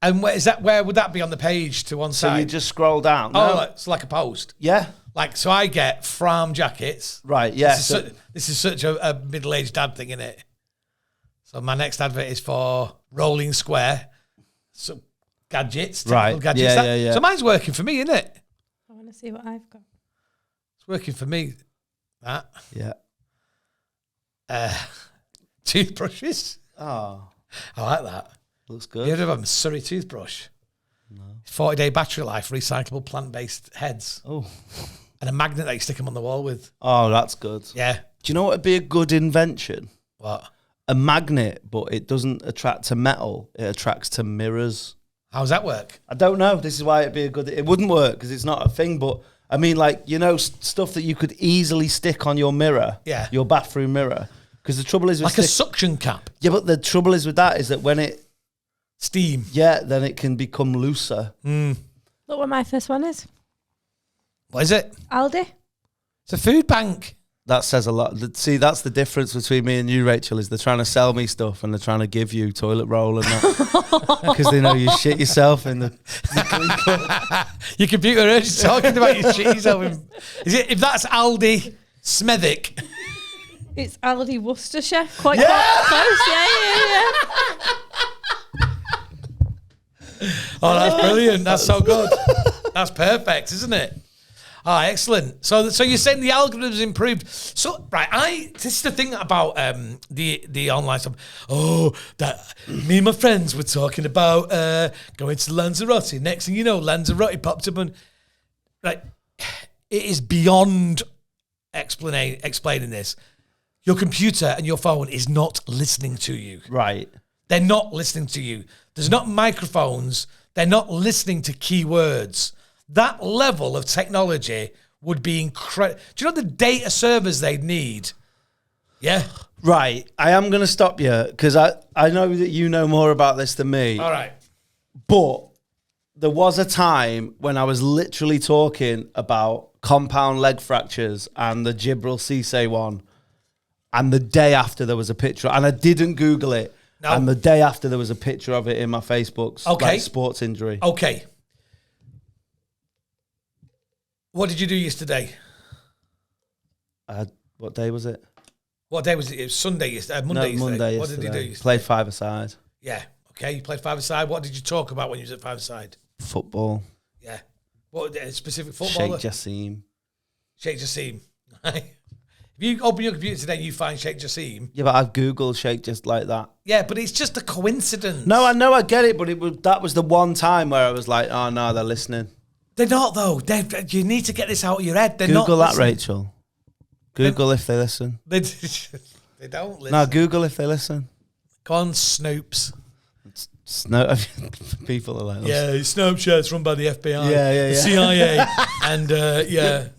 And where would that be on the page to one side? So you just scroll down. Oh, it's like a post. Yeah. Like, so I get farm jackets. Right, yeah. This is such a middle-aged dad thing, isn't it? So my next advert is for Rolling Square. So gadgets. Right. Gadgets, Yeah. So mine's working for me, isn't it? I want to see what I've got. It's working for me. That. Yeah. Toothbrushes. Oh. I like that. Looks good. You ever have a Surrey toothbrush? No. 40-day battery life, recyclable plant-based heads. Oh. And a magnet that you stick them on the wall with. Oh, that's good. Yeah. Do you know what would be a good invention? What? A magnet, but it doesn't attract to metal. It attracts to mirrors. How does that work? I don't know. This is why it'd be a good... It wouldn't work because it's not a thing, but... I mean, like, you know, stuff that you could easily stick on your mirror. Yeah. Your bathroom mirror. Because the trouble is with... Like a suction cap. Yeah, but the trouble is with that is that when it... Steam. Yeah, then it can become looser. Look what my first one is. What is it? Aldi. It's a food bank. That says a lot. See, that's the difference between me and you, Rachel, is they're trying to sell me stuff and they're trying to give you toilet roll and that. Because they know you shit yourself in the clean cup. Your computer heard you talking about you shit yourself in. If that's Aldi Smethwick. It's Aldi Worcestershire. Quite close. Yeah. Oh, that's brilliant. That's so good. That's perfect, isn't it? Oh, excellent. So you're saying the algorithm's improved. So, right, this is the thing about the online stuff. Oh, that me and my friends were talking about going to Lanzarote. Next thing you know, Lanzarote popped up and, right, it is beyond explaining this. Your computer and your phone is not listening to you. Right. They're not listening to you. There's not microphones. They're not listening to keywords. That level of technology would be incredible. Do you know the data servers they'd need? Yeah. Right. I am going to stop you because I know that you know more about this than me. All right. But there was a time when I was literally talking about compound leg fractures and the Gibril Cisse one. And the day after there was a picture, and I didn't Google it. No. And the day after there was a picture of it in my Facebook's like, sports injury. Okay. What did you do yesterday? What day was it? What day was it? It was Sunday yesterday. Monday yesterday. Monday What yesterday. did you do yesterday? Played five-a-side. Yeah. Okay, you played five-a-side. What did you talk about when you was at five-a-side? Football. Yeah. What specific footballer? Sheikh Jassim. Sheikh Jassim. If you open your computer today and you find Sheikh Jassim. Yeah, but I've Googled Sheikh just like that. Yeah, but it's just a coincidence. No, I know, I get it, but that was the one time where I was like, oh no, they're listening. They're not though. You need to get this out of your head. They're Google not that, Rachel. Google if they listen. They don't listen. No, Google if they listen. Go on, Snoops. People are like, yeah, Snapchat's run by the FBI, the CIA, and yeah,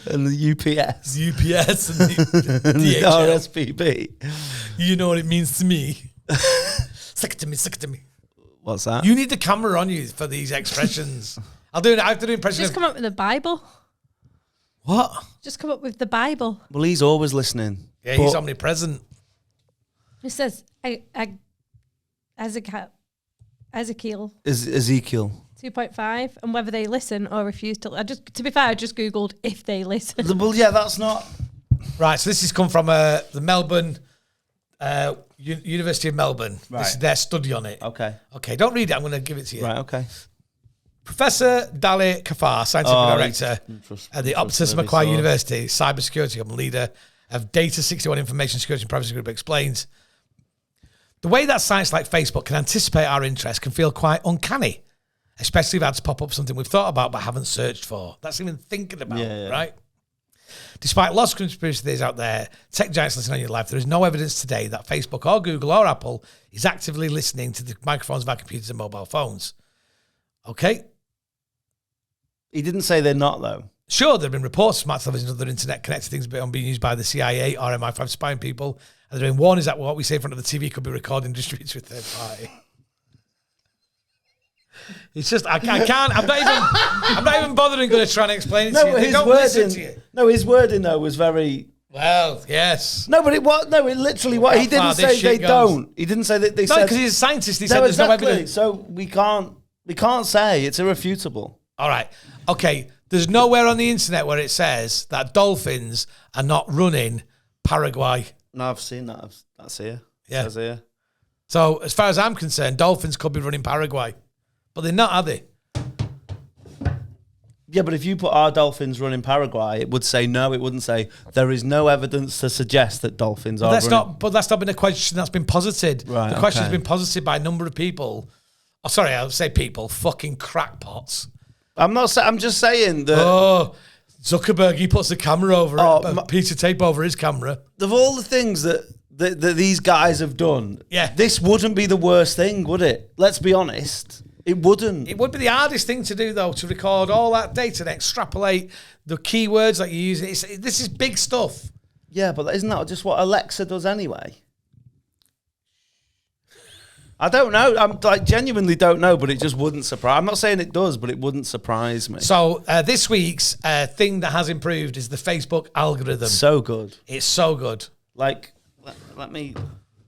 and the UPS, and the DHL. RSPB. You know what it means to me. Stick it to me. What's that? You need the camera on you for these expressions. I have to do impression. Just come up with the Bible. What? Just come up with the Bible. Well, he's always listening. Yeah, he's omnipresent. It says Ezekiel Ezekiel 2.5, and whether they listen or refuse to. To be fair, I just googled if they listen. Well, yeah, that's not right. So this has come from the Melbourne. University of Melbourne. Right. This is their study on it. Okay. Don't read it. I'm going to give it to you. Right, okay. Professor Dali Kafar, scientific director at the Optus Macquarie University, cybersecurity hub and leader of Data 61 Information Security and Privacy Group, explains the way that sites like Facebook can anticipate our interests can feel quite uncanny, especially if ads pop up something we've thought about but haven't searched for. That's even thinking about, right? Despite lots of conspiracy theories out there, tech giants listening on your life, there is no evidence today that Facebook or Google or Apple is actively listening to the microphones of our computers and mobile phones. Okay? He didn't say they're not, though. Sure, there have been reports of smart televisions and other internet-connected things being used by the CIA or MI5 spying people. And there have been warnings that what we say in front of the TV could be recorded and distributed to a third party. It's just I can't. I'm not even bothering going to try and explain it to you. They don't listen to you. No, his wording though was very well. Yes. No, but it literally what he didn't say they don't. He didn't say that they said. No, because he's a scientist. He said there's no evidence. So we can't say it's irrefutable. All right. Okay. There's nowhere on the internet where it says that dolphins are not running Paraguay. No, I've seen that. That's here. Yeah. It says here. So as far as I'm concerned, dolphins could be running Paraguay. But they're not, are they? Yeah, but if you put our dolphins running Paraguay, it would say no. It wouldn't say there is no evidence to suggest that dolphins are running. But that's not been a question that's been posited. Right, the question has been posited by a number of people. Oh, sorry, I'll say people. Fucking crackpots. I'm just saying that. Oh, Zuckerberg, he puts the camera over a piece of tape over his camera. Of all the things that these guys have done, yeah, this wouldn't be the worst thing, would it? Let's be honest. It wouldn't. It would be the hardest thing to do, though, to record all that data and extrapolate the keywords that you use. This is big stuff. Yeah, but isn't that just what Alexa does anyway? I don't know. I'm like genuinely don't know, but it just wouldn't surprise. I'm not saying it does, but it wouldn't surprise me. So this week's thing that has improved is the Facebook algorithm. So good. It's so good. Like, let me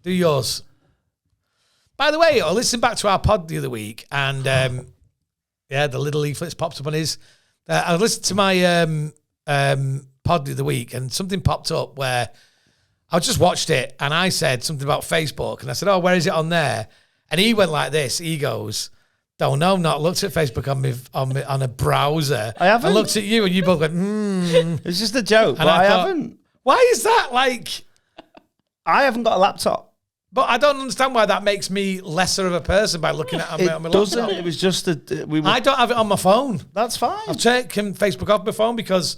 do yours. By the way, I listened back to our pod the other week, and the little leaflets popped up on his. I listened to my pod the other week, and something popped up where I just watched it, and I said something about Facebook, and I said, "Oh, where is it on there?" And he went like this. He goes, "Don't know. Not looked at Facebook on a browser. I haven't. I looked at you, and you both went, It's just a joke, and but I thought, haven't. Why is that like? I haven't got a laptop. But I don't understand why that makes me lesser of a person by looking at my doesn't. laptop. It was just I don't have it on my phone. That's fine. I've taken Facebook off my phone because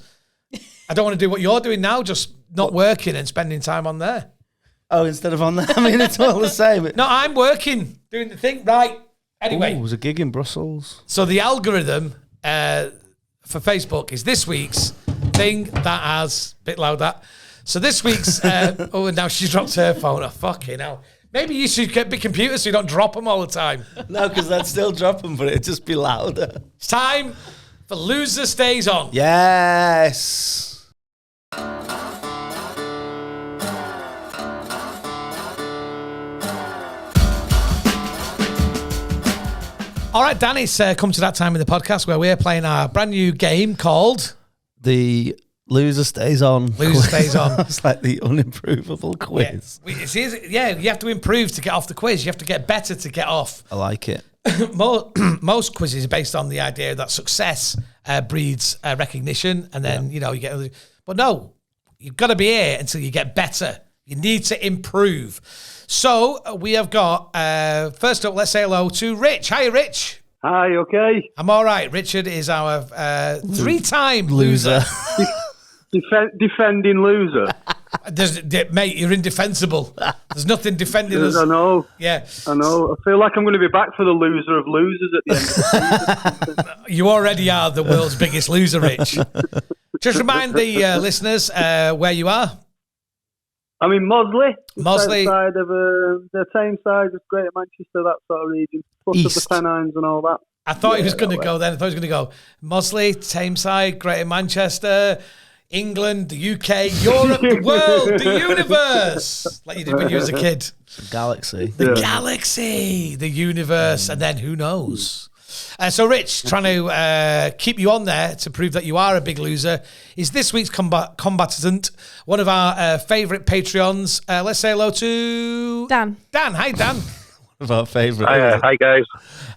I don't want to do what you're doing now, just not working and spending time on there. Oh, instead of on there? I mean, it's all the same. No, I'm working, doing the thing. Right. Anyway. Ooh, it was a gig in Brussels. So the algorithm for Facebook is this week's thing that has, a bit loud that. So this week's, and now she's dropped her phone. Oh, fucking hell. Maybe you should get a big computer so you don't drop them all the time. No, because I'd still drop them, but it'd just be louder. It's time for Loser Stays On. Yes. All right, Dan, it's come to that time in the podcast where we're playing our brand new game called... The Loser Stays On. Loser Stays On. It's like the unimprovable quiz. Yeah, you have to improve to get off the quiz. You have to get better to get off. I like it. Most quizzes are based on the idea that success breeds recognition, and then, you get... But no, you've got to be here until you get better. You need to improve. So we have got, first up, let's say hello to Rich. Hi, Rich. Hi, okay? I'm all right. Richard is our three-time loser. Defending loser. Mate, you're indefensible. There's nothing defending us. I know. Yeah. I know. I feel like I'm going to be back for the loser of losers at the end of the season. You already are the world's biggest loser, Rich. Just remind the listeners where you are. I'm in Mosley. Mosley. Outside of the same side of Greater Manchester, that sort of region. Plus of the Pennines and all that. I thought he was going to go then. I thought he was going to go Mosley, Tameside, Greater Manchester, England, the UK, Europe, the world, the universe. Like you did when you was a kid. The galaxy. The galaxy, the universe, and then who knows? So, Rich, trying to keep you on there to prove that you are a big loser, is this week's combatant, one of our favourite Patreons. Let's say hello to... Dan. Dan. Hi, Dan. One of our favourite. Hi, guys.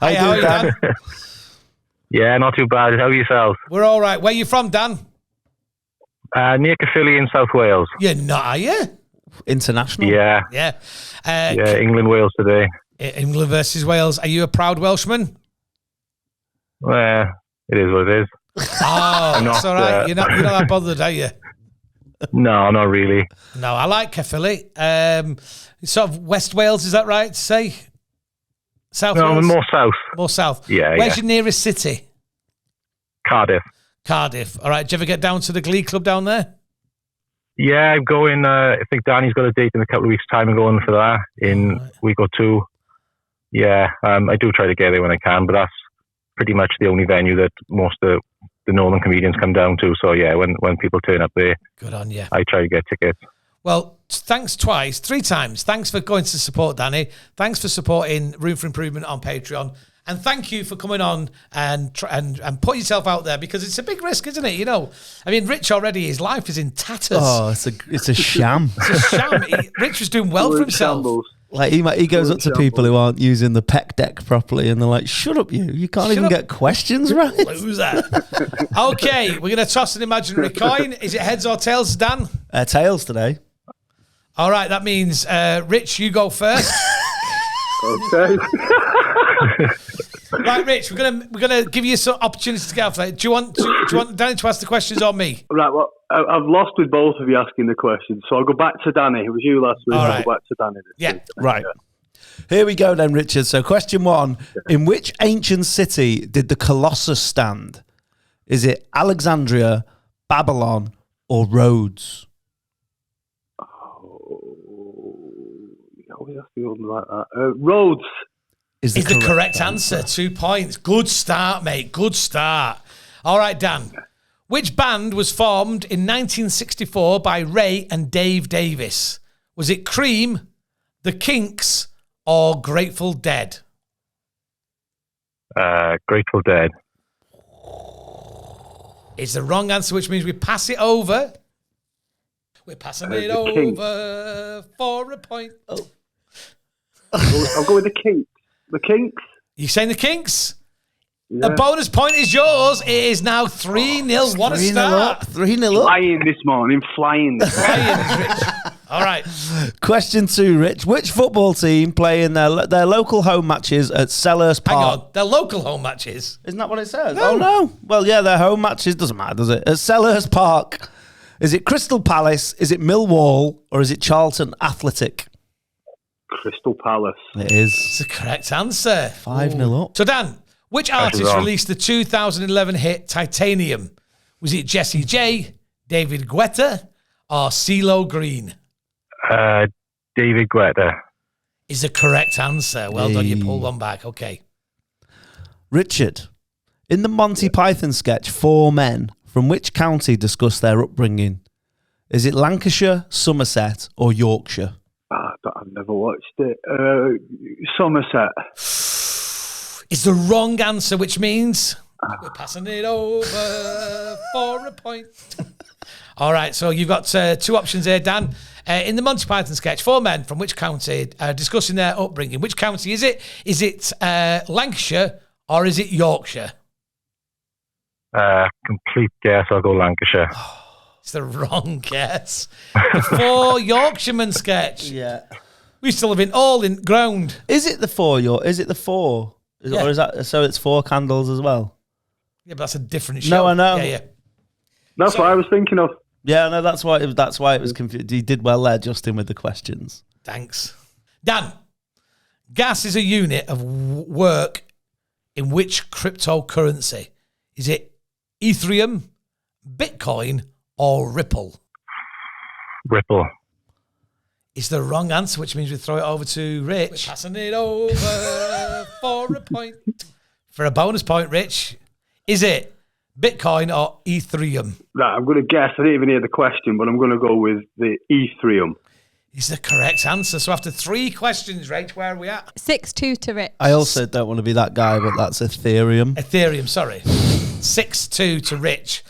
Hi, how are you, Dan? Yeah, not too bad. How are yourselves? We're all right. Where are you from, Dan? Near Caerphilly in South Wales. You're not, are you? International? Yeah. Yeah. England, Wales today. England versus Wales. Are you a proud Welshman? Well, it is what it is. Oh, that's all right. You're not that bothered, are you? No, not really. No, I like Caerphilly. Sort of West Wales, is that right to say? South Wales? More south. More south. Yeah. Where's your nearest city? Cardiff. Cardiff. All right. Do you ever get down to the Glee Club down there? Yeah, I'm going. I think Danny's got a date in a couple of weeks' time. I'm going for that in a week or two. Yeah, I do try to get there when I can, but that's pretty much the only venue that most of the northern comedians come down to. So yeah, when people turn up there, good on you. I try to get tickets. Well, thanks three times. Thanks for going to support Danny. Thanks for supporting Room for Improvement on Patreon. And thank you for coming on and put yourself out there, because it's a big risk, isn't it? I mean, Rich already, his life is in tatters. Oh, it's a sham. It's a sham. Rich was doing well for himself. Shambles. Like he goes up to people who aren't using the PEC deck properly, and they're like, "Shut up, you can't even get questions right." Loser. Okay, we're going to toss an imaginary coin. Is it heads or tails, Dan? Tails today. All right, that means Rich, you go first. Okay. Right, Rich, we're gonna give you some opportunities to get off there. Do you want Danny to ask the questions or me? Right, well, I've lost with both of you asking the questions, so I'll go back to Danny. It was you last week. All I'll right. go back to Danny this week. Right. Here we go then, Richard. So question 1. In which ancient city did the Colossus stand? Is it Alexandria, Babylon, or Rhodes? I always have to go like that. Rhodes Is the correct answer. 2 points. Good start, mate. Good start. All right, Dan. Which band was formed in 1964 by Ray and Dave Davis? Was it Cream, The Kinks, or Grateful Dead? Grateful Dead. It's the wrong answer, which means we pass it over. We're passing it over Kinks. for a point. Oh. I'll go with the Kinks. The Kinks. You saying the Kinks? Yeah. A bonus point is yours. It is now 3-0. What a start. 3-0 up. Flying this morning. Flying. Ryan, Rich. All right. Question 2, Rich. Which football team play in their local home matches at Selhurst Hang Park? on. They're local home matches. Isn't that what it says? No. Oh, no. Well, yeah, their home matches. Doesn't matter, does it? At Selhurst Park. Is it Crystal Palace? Is it Millwall? Or is it Charlton Athletic? Crystal Palace. It is. It's the correct answer. 5-0 up. So, Dan, which artist wrong. released the 2011 hit Titanium? Was it Jessie J, David Guetta, or CeeLo Green? David Guetta. Is the correct answer. Well done, you pulled one back. Okay. Richard, in the Monty Python sketch Four Men, from which county discuss their upbringing? Is it Lancashire, Somerset, or Yorkshire? I've never watched it. Somerset. Is the wrong answer, which means we're passing it over for a point. All right, so you've got 2 options here, Dan. In the Monty Python sketch, 4 men from which county discussing their upbringing. Which county is it? Is it Lancashire or is it Yorkshire? Complete guess. I'll go Lancashire. It's the wrong guess. The 4 Yorkshiremen sketch. Yeah. We still have been all in ground. Is it the 4? Is it the 4? Yeah. Or is that so? It's 4 candles as well. Yeah, but that's a different show. No, I know. Yeah. That's what I was thinking of. Yeah, no, that's why it was confused. You did well there, Justin, with the questions. Thanks. Dan, gas is a unit of work in which cryptocurrency? Is it Ethereum, Bitcoin, or Ripple? Ripple. It's the wrong answer, which means we throw it over to Rich. We're passing it over for a point. For a bonus point, Rich. Is it Bitcoin or Ethereum? Right, I'm going to guess. I didn't even hear the question, but I'm going to go with the Ethereum. Is the correct answer. So after 3 questions, Rach, where are we at? 6-2 to Rich. I also don't want to be that guy, but that's Ethereum. Ethereum, sorry. 6-2 to Rich.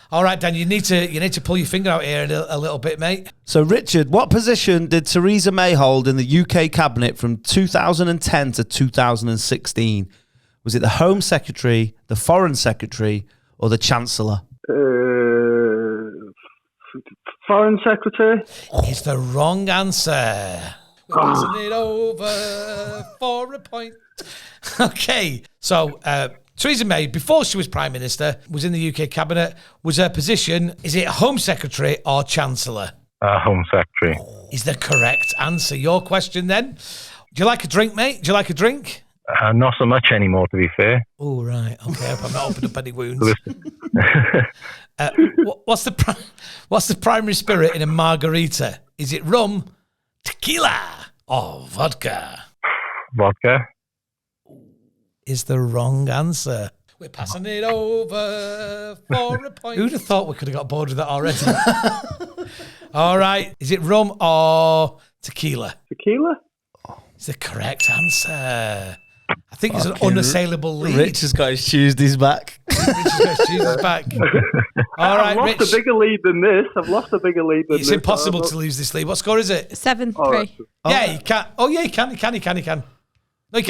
All right, Dan, you need to pull your finger out here a little bit, mate. So, Richard, what position did Theresa May hold in the UK cabinet from 2010 to 2016? Was it the Home Secretary, the Foreign Secretary, or the Chancellor? Foreign Secretary. It's the wrong answer. We're passing it over for a point. Okay, so Theresa May, before she was Prime Minister, was in the UK Cabinet. Was her position, is it Home Secretary or Chancellor? Home Secretary. Is the correct answer. Your question then. Do you like a drink, mate? Do you like a drink? Not so much anymore, to be fair. Oh, right. Okay, I hope I'm not opening up any wounds. What's the primary spirit in a margarita? Is it rum, tequila, or vodka? Vodka. Is the wrong answer. We're passing it over for a point. Who'd have thought we could have got bored with that already? All right. Is it rum or tequila? Tequila? It's the correct answer. I think it's an unassailable lead. Rich has got his Tuesdays back. Rich has got his Tuesdays back. All right, I've lost Rich. a bigger lead than this. It's impossible to lose this lead. What score is it? 7-3. right. Yeah, you can't. Oh, yeah, you can. No, you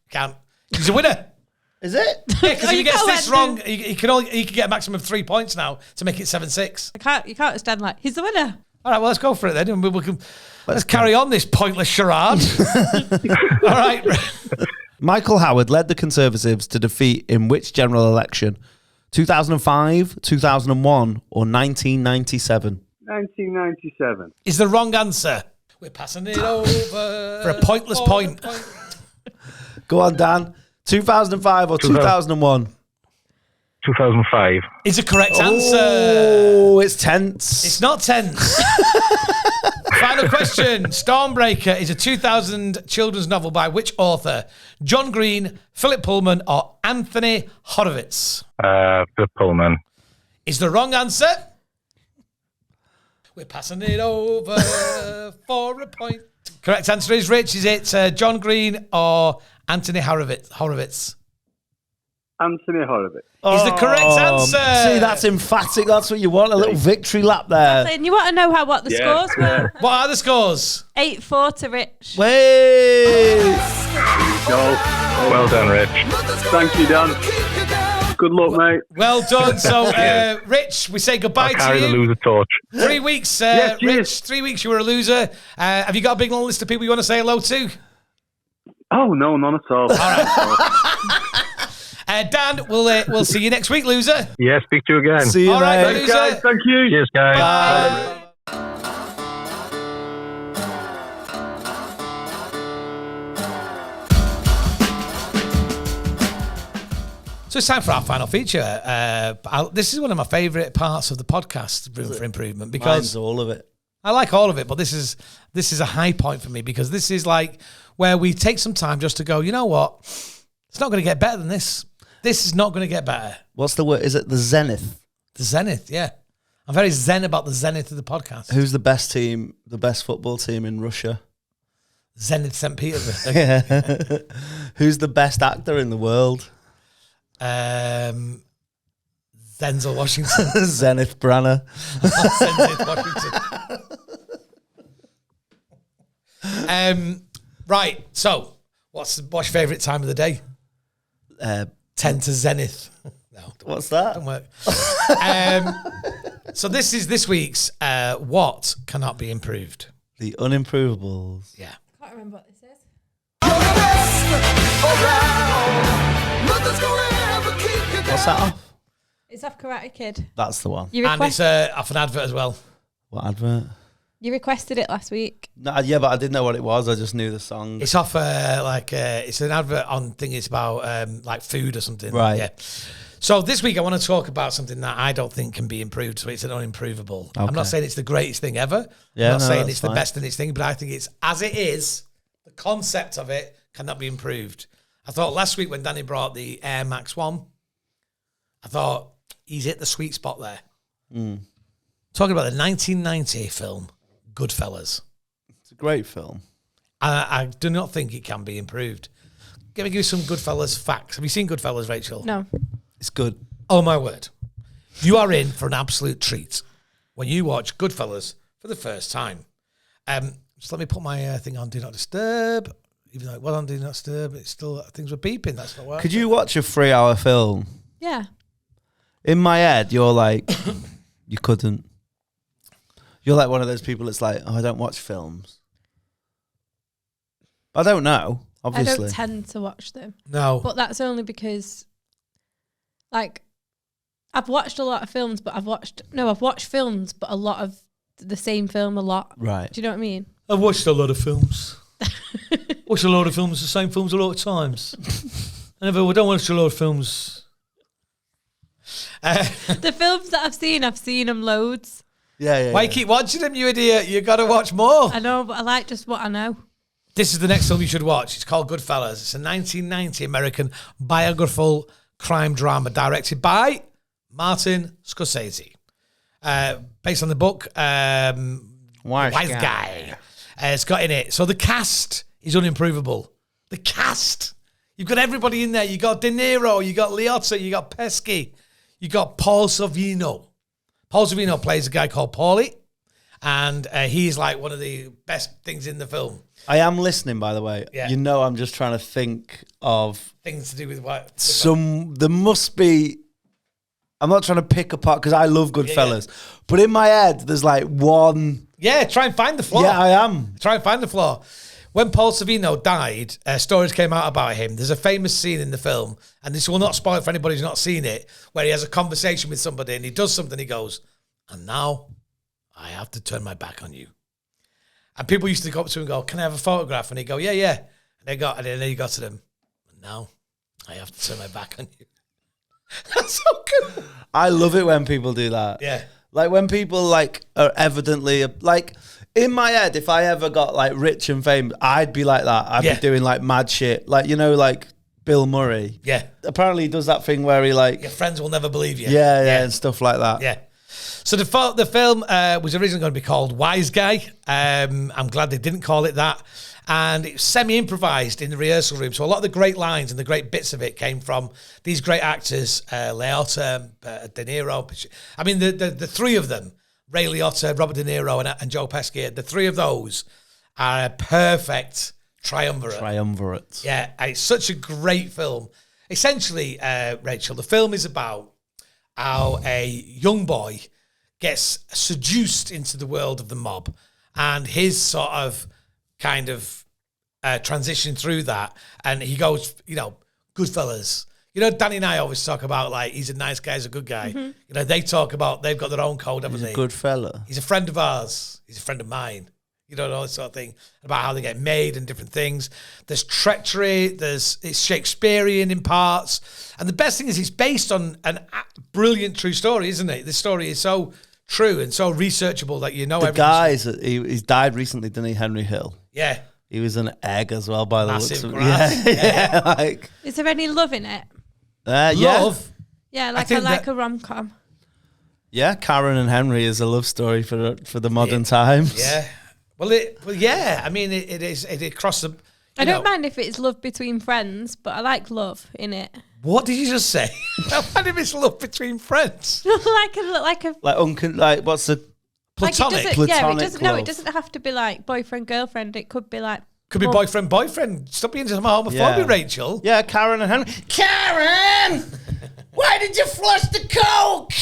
can't. He's a winner. Is it? Yeah, because if you he gets can't this do- wrong, he can get a maximum of 3 points now to make it 7-6. You can't stand like, he's the winner. All right, well, let's go for it then. And let's carry on this pointless charade. All right. Michael Howard led the Conservatives to defeat in which general election? 2005, 2001, or 1997? 1997. Is the wrong answer. We're passing it over for a pointless point. Go on, Dan. 2005 or 2001? 2005. Is a correct answer. Oh, it's tense. It's not tense. Final question. Stormbreaker is a 2000 children's novel by which author? John Green, Philip Pullman, or Anthony Horowitz? Philip Pullman. Is the wrong answer. We're passing it over for a point. Correct answer is, Rich, is it John Green or Anthony Horowitz? Anthony Horowitz. Is the correct answer. See, that's emphatic. That's what you want. A little victory lap there. And you want to know what the scores were? What are the scores? 8-4 to Rich. Wait. Go. Well done, Rich. Thank you, Dan. Good luck, mate. Well done. So, Rich, we say goodbye I'll to carry you. the loser torch. 3 weeks, Yes, Rich. yes. 3 weeks, you were a loser. Have you got a big long list of people you want to say hello to? Oh, no, none at all. All right. Dan, we'll see you next week, loser. Yeah, speak to you again. See you, All right, mate. loser. Guys, thank you. Cheers, guys. Bye. So it's time for our final feature. This is one of my favourite parts of the podcast, Room for Improvement, because Mine's all of it. I like all of it, but this is a high point for me because this is like where we take some time just to go, you know what? It's not going to get better than this. This is not going to get better. What's the word? Is it the zenith? The zenith, yeah. I'm very zen about the zenith of the podcast. Who's the best team, the best football team in Russia? Zenith St. Petersburg. Who's the best actor in the world? Denzel Washington. Zenith Branagh. Zenith Washington. Right, so what's your favourite time of the day? 10 to zenith. No, What's that? don't work. So this is this week's what cannot be improved. The unimprovables. Yeah. I can't remember what this is. What's that off? It's off Karate Kid. That's the one. You, And it's off an advert as well. What advert? you requested it last week. No, yeah, but I didn't know what it was. I just knew the song. It's off it's an advert on thing. It's about like food or something. Right. Yeah. So this week I want to talk about something that I don't think can be improved. So it's an unimprovable. I'm not saying it's the greatest thing ever. Yeah, I'm not no, saying that's it's fine. the best in its thing, but I think it's as it is. The concept of it cannot be improved. I thought last week when Danny brought the Air Max 1, I thought he's hit the sweet spot there. Talking about the 1990 film Goodfellas. It's a great film. I do not think it can be improved. Let me give you some Goodfellas facts. Have you seen Goodfellas, Rachel? No. It's good. Oh, my word. You are in for an absolute treat when you watch Goodfellas for the first time. Just let me put my thing on Do Not Disturb. Even though it was on Do Not Disturb, it's still, things were beeping. That's not working. Could you watch a 3-hour film? Yeah. In my head, you're like, you couldn't. You're like one of those people that's like, oh, I don't watch films. I don't know, obviously. I don't tend to watch them. No. But that's only because, like, I've watched a lot of films, but I've watched films, but a lot of the same film a lot. Right. Do you know what I mean? I've watched a lot of films. Watched a lot of films, the same films a lot of times. I don't watch a lot of films. The films that I've seen them loads. Yeah. Why you keep watching them, you idiot? You got to watch more. I know, but I like just what I know. This is the next film you should watch. It's called Goodfellas. It's a 1990 American biographical crime drama directed by Martin Scorsese. Based on the book Wise Guy. It's got in it. So the cast is unimprovable. The cast. You've got everybody in there. You got De Niro. You got Liotta. You got Pesci. You got Paul Sorvino. Paul Sorvino plays a guy called Paulie. And he's like one of the best things in the film. I am listening, by the way. Yeah. You know, I'm just trying to think of Things to do with what? there must be, I'm not trying to pick apart because I love Goodfellas, but in my head, there's like one. Yeah, try and find the flaw. Yeah, I am. Try and find the flaw. When Paul Sorvino died, stories came out about him. There's a famous scene in the film, and this will not spoil it for anybody who's not seen it, where he has a conversation with somebody and he does something. He goes, and now I have to turn my back on you. And people used to go up to him and go, can I have a photograph? And he'd go, yeah. And then he got to them, and now I have to turn my back on you. That's so cool. I love it when people do that. Yeah. Like when people like are evidently like in my head, if I ever got like rich and famous, I'd be like that. I'd be doing like mad shit. Like, you know, like Bill Murray. Yeah. Apparently he does that thing where he like... Your friends will never believe you. Yeah, and stuff like that. Yeah. So the film was originally going to be called Wise Guy. I'm glad they didn't call it that. And it was semi-improvised in the rehearsal room. So a lot of the great lines and the great bits of it came from these great actors, Liotta, De Niro. I mean, the three of them, Ray Liotta, Robert De Niro, and Joe Pesci, the three of those are a perfect triumvirate. Yeah, it's such a great film. Essentially, Rachel, the film is about how a young boy gets seduced into the world of the mob and his sort of kind of transition through that. And he goes, you know, Goodfellas. You know, Danny and I always talk about, like, he's a nice guy, he's a good guy. Mm-hmm. You know, they talk about, they've got their own code, haven't they? He's a good fella. He's a friend of ours. He's a friend of mine. You know, all this sort of thing, about how they get made and different things. There's treachery, it's Shakespearean in parts. And the best thing is it's based on a brilliant true story, isn't it? This story is so true and so researchable that you know everything. The guy, he's died recently, didn't he, Henry Hill? Yeah. He was an egg as well, by the looks of it. Yeah. Like, is there any love in it? Love? Yeah, like a rom-com. Yeah, Karen and Henry is a love story for the modern times. Yeah. Well, yeah. I mean, it crosses the... I don't mind if it's love between friends, but I like love in it. What did you just say? I mind if it's love between friends. like what's the... Platonic. It doesn't have to be like boyfriend, girlfriend. It could be like... Could be boyfriend. Stop being homophobic, Rachel. Yeah, Karen and Henry. Karen! Why did you flush the Coke?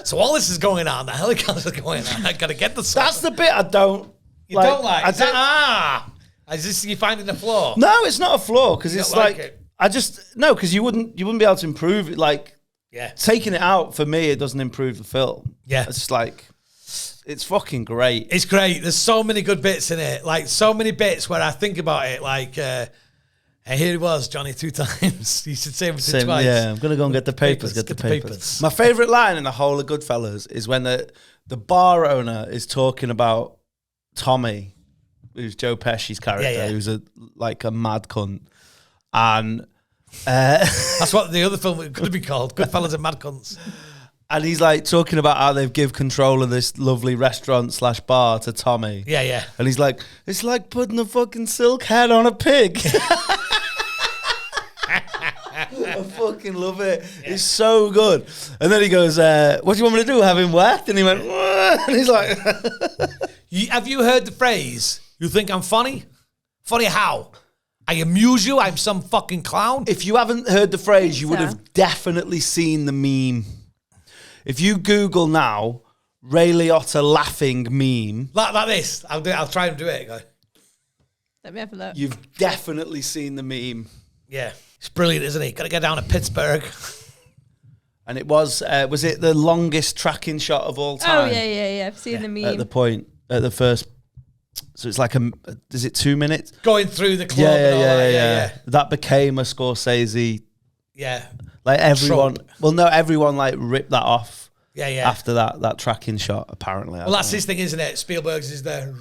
So all this is going on. The helicopter's going on. I got to get the... That's the bit I don't... You don't like? Is this you finding a flaw? No, it's not a flaw, because it's like... it? Because you wouldn't be able to improve it, like... Yeah. Taking it out, for me, it doesn't improve the film. Yeah. It's like... It's fucking great. It's great. There's so many good bits in it. Like, so many bits where I think about it, like... and here it was, Johnny, 2 times. You should say everything twice. Yeah, I'm going to go and get the papers. Get the papers. My favourite line in the whole of Goodfellas is when the bar owner is talking about Tommy, who's Joe Pesci's character, who's a mad cunt. And... that's what the other film could be called, Goodfellas and Mad Cunts. And he's like talking about how they've give control of this lovely restaurant / bar to Tommy. Yeah. And he's like, it's like putting a fucking silk hat on a pig. I fucking love it. Yeah. It's so good. And then he goes, what do you want me to do? Have him whacked? And he went, what? And he's like... Have you heard the phrase, you think I'm funny? Funny how? I amuse you? I'm some fucking clown? If you haven't heard the phrase, you would have definitely seen the meme. If you Google now, Ray Liotta laughing meme. Like this. I'll try and do it. Go. Let me have a look. You've definitely seen the meme. Yeah. It's brilliant, isn't it? Got to get down to Pittsburgh. And it was it the longest tracking shot of all time? Oh, yeah. I've seen the meme. At the first... So it's like is it 2 minutes? Going through the club and all that. Yeah. That became a Scorsese. Yeah. Like everyone, Trump. Well, no, everyone like ripped that off. Yeah. After that tracking shot, apparently. Well, that's his thing, isn't it? Spielberg's is there.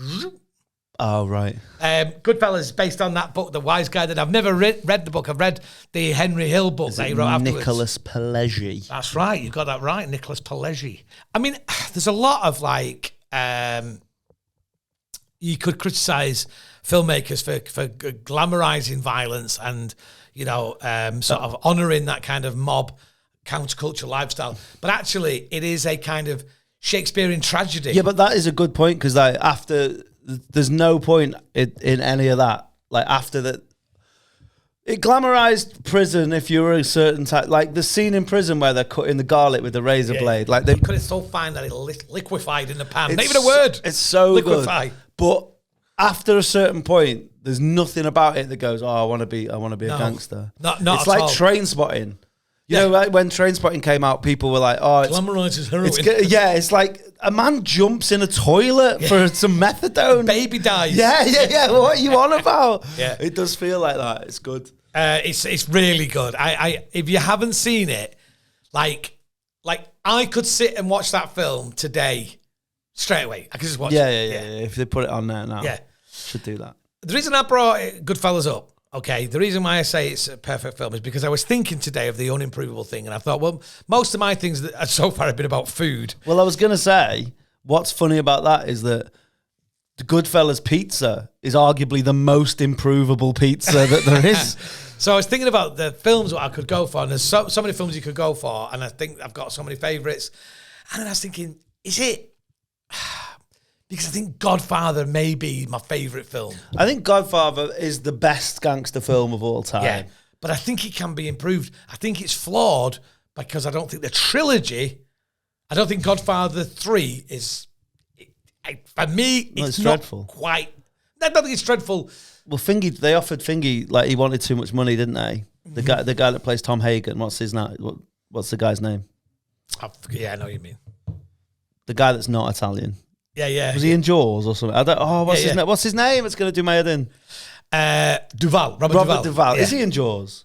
Oh, right. Goodfellas, based on that book, The Wise Guy. That I've never read the book. I've read the Henry Hill book that he wrote afterwards. Nicholas Pileggi. That's right. You've got that right, Nicholas Pileggi. I mean, there's a lot of like... you could criticize filmmakers for glamorizing violence and, you know, sort of honoring that kind of mob counterculture lifestyle. But actually, it is a kind of Shakespearean tragedy. Yeah, but that is a good point, because like there's no point in any of that. Like after that, it glamorized prison if you were a certain type. Like the scene in prison where they're cutting the garlic with the razor blade. Like they cut it so fine that it liquefied in the pan. Not even a word. It's so liquefy. Good. But after a certain point, there's nothing about it that goes, oh, I want to be a gangster. Not it's at like all. Trainspotting. You know, like when Trainspotting came out, people were like, oh, it's glamorizes heroin. It's like a man jumps in a toilet for some methadone. Baby dies. Yeah. What are you on about? Yeah. It does feel like that. It's good. It's really good. I if you haven't seen it, like I could sit and watch that film today straight away. I could just watch it. Yeah. If they put it on there now, Yeah. should do that. The reason I brought Goodfellas up, okay, the reason why I say it's a perfect film is because I was thinking today of the unimprovable thing, and I thought, well, most of my things that so far have been about food. Well, I was going to say, what's funny about that is that the Goodfellas pizza is arguably the most improvable pizza that there is. So I was thinking about the films that I could go for, and there's so many films you could go for, and I think I've got so many favourites. And then I was thinking, is it... Because I think Godfather may be my favourite film. I think Godfather is the best gangster film of all time. Yeah, but I think it can be improved. I think it's flawed because I don't think the trilogy... I don't think Godfather 3 is... for me, it's not dreadful. Quite... I don't think it's dreadful. Well, Fingy, they offered Fingy, like, he wanted too much money, didn't they? The guy that plays Tom Hagen, what's his name? What's the guy's name? Yeah, I know what you mean. The guy that's not Italian. Yeah. Was he in Jaws or something? What's his name? It's going to do my head in. Duvall. Robert Duvall. Yeah. Is he in Jaws?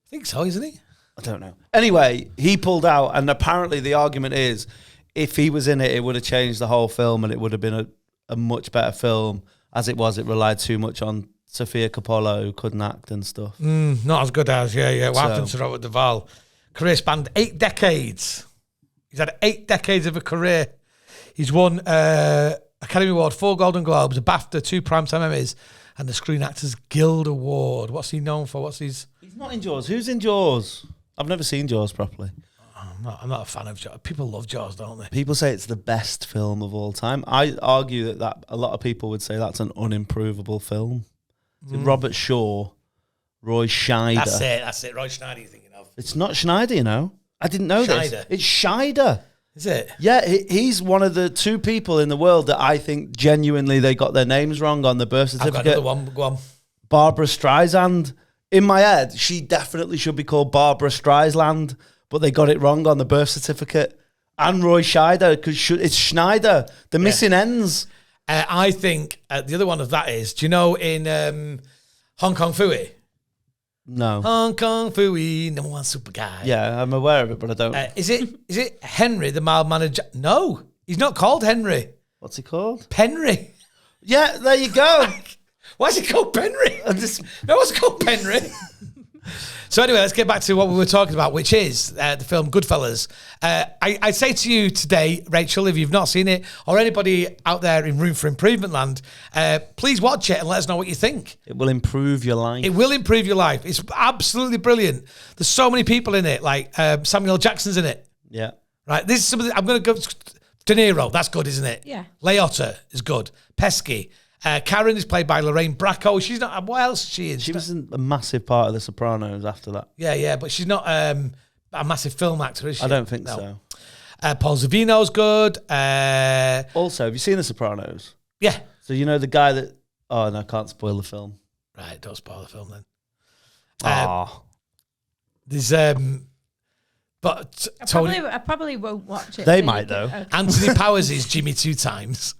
I think so, isn't he? I don't know. Anyway, he pulled out, and apparently the argument is, if he was in it, it would have changed the whole film, and it would have been a much better film. As it was, it relied too much on Sofia Coppola, who couldn't act and stuff. Not as good as, What happened to Robert Duvall? Career spanned 8 decades. He's had 8 decades of a career. He's won Academy Award, 4 Golden Globes, a BAFTA, 2 Primetime Emmys, and the Screen Actors Guild Award. What's he known for? He's not in Jaws. Who's in Jaws? I've never seen Jaws properly. I'm not a fan of Jaws. People love Jaws, don't they? People say it's the best film of all time. I argue that a lot of people would say that's an unimprovable film. Robert Shaw, Roy Scheider. That's it. Roy Schneider you're thinking of. It's not Schneider, you know. I didn't know this. It's Scheider. Is it? Yeah, he's one of the 2 people in the world that I think genuinely they got their names wrong on the birth certificate. I've got another one. Go on. Barbara Streisand. In my head, she definitely should be called Barbara Streisand, but they got it wrong on the birth certificate. And Roy Scheider, because it's Schneider. The missing ends. I think the other one of that is, do you know in Hong Kong Phooey? No. Hong Kong Phooey, number 1 super guy. Yeah, I'm aware of it, but I don't. Is it Henry, the mild-mannered... No, he's not called Henry. What's he called? Penry. Yeah, there you go. Why is it called Penry? No, it's called Penry. So anyway, let's get back to what we were talking about, which is the film Goodfellas. I say to you today, Rachel, if you've not seen it, or anybody out there in Room for Improvement land, please watch it and let us know what you think. It will improve your life. It will improve your life. It's absolutely brilliant. There's so many people in it, like Samuel Jackson's in it. Yeah. Right, this is something I'm going to go... De Niro, that's good, isn't it? Yeah. Leota is good. Pesky. Karen is played by Lorraine Bracco. She's not... What else is she in? She was a massive part of The Sopranos after that. Yeah, but she's not a massive film actor, is she? I don't think so. Paul Zavino's good. Also, have you seen The Sopranos? Yeah. So you know the guy that... Oh, no, I can't spoil the film. Right, don't spoil the film then. There's... But I probably won't watch it. They might, though. Okay. Anthony Powers is Jimmy 2 times.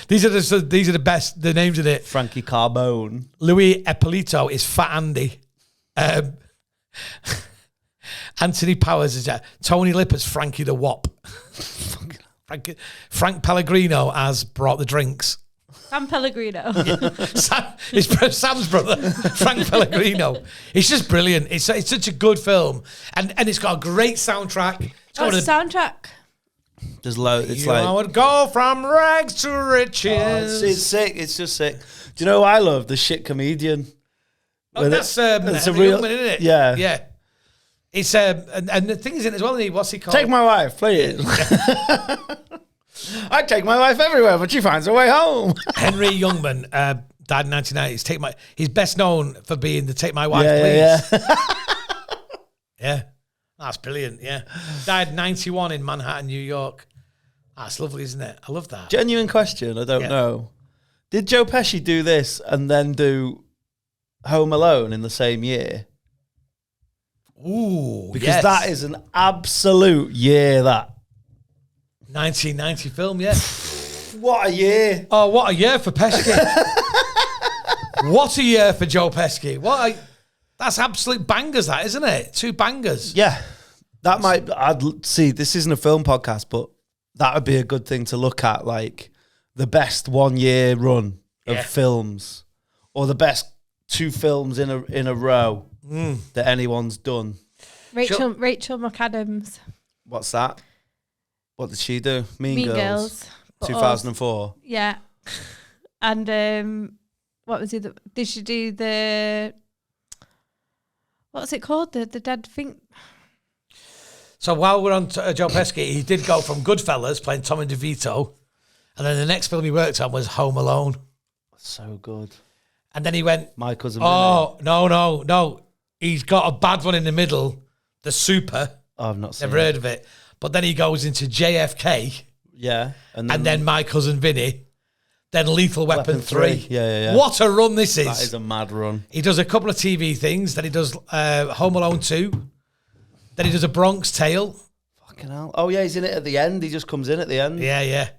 These are the best. The names in it. Frankie Carbone. Louis Ippolito is Fat Andy. Anthony Powers is Tony Lipper's Frankie the Wop. Frank Pellegrino has brought the drinks. Sam Pellegrino. It's Sam's brother, Frank Pellegrino. It's just brilliant. It's such a good film, and it's got a great soundtrack. Soundtrack. There's loads. It's I would go from rags to riches. It's sick. It's just sick. Do you know who I love? The Shit Comedian. That's a real Youngman, isn't it? Yeah. It's and the thing is in it as well. What's he called? Take my wife, please. I take my wife everywhere, but she finds her way home. Henry Youngman died in 1990s. He's best known for being the Take My Wife, Please. Yeah. That's brilliant, yeah. Died 91 in Manhattan, New York. That's lovely, isn't it? I love that. Genuine question, I don't know. Did Joe Pesci do this and then do Home Alone in the same year? Ooh, because that is an absolute year, that. 1990 film, yeah. What a year. Oh, what a year for Pesci. What a year for Joe Pesci. That's absolute bangers, that, isn't it? 2 bangers. Yeah. That might, see, this isn't a film podcast, but that would be a good thing to look at, like the best 1 year run of films, or the best 2 films in a row that anyone's done. Rachel McAdams. What's that? What did she do? Mean Girls. 2004. Yeah. And what was it? Did she do the... What's it called? The dead thing... So while we're on Joe Pesci, he did go from Goodfellas, playing Tommy DeVito, and then the next film he worked on was Home Alone. So good. And then he went... My Cousin Oh, no. He's got a bad one in the middle, The Super. Oh, I've not seen Never heard of it. But then he goes into JFK. Yeah. And then My Cousin Vinny. Then Lethal Weapon 3. Yeah. What a run this is. That is a mad run. He does a couple of TV things. Then he does Home Alone 2. Then he does A Bronx Tale. Fucking hell. Oh, yeah, he's in it at the end. He just comes in at the end. Yeah.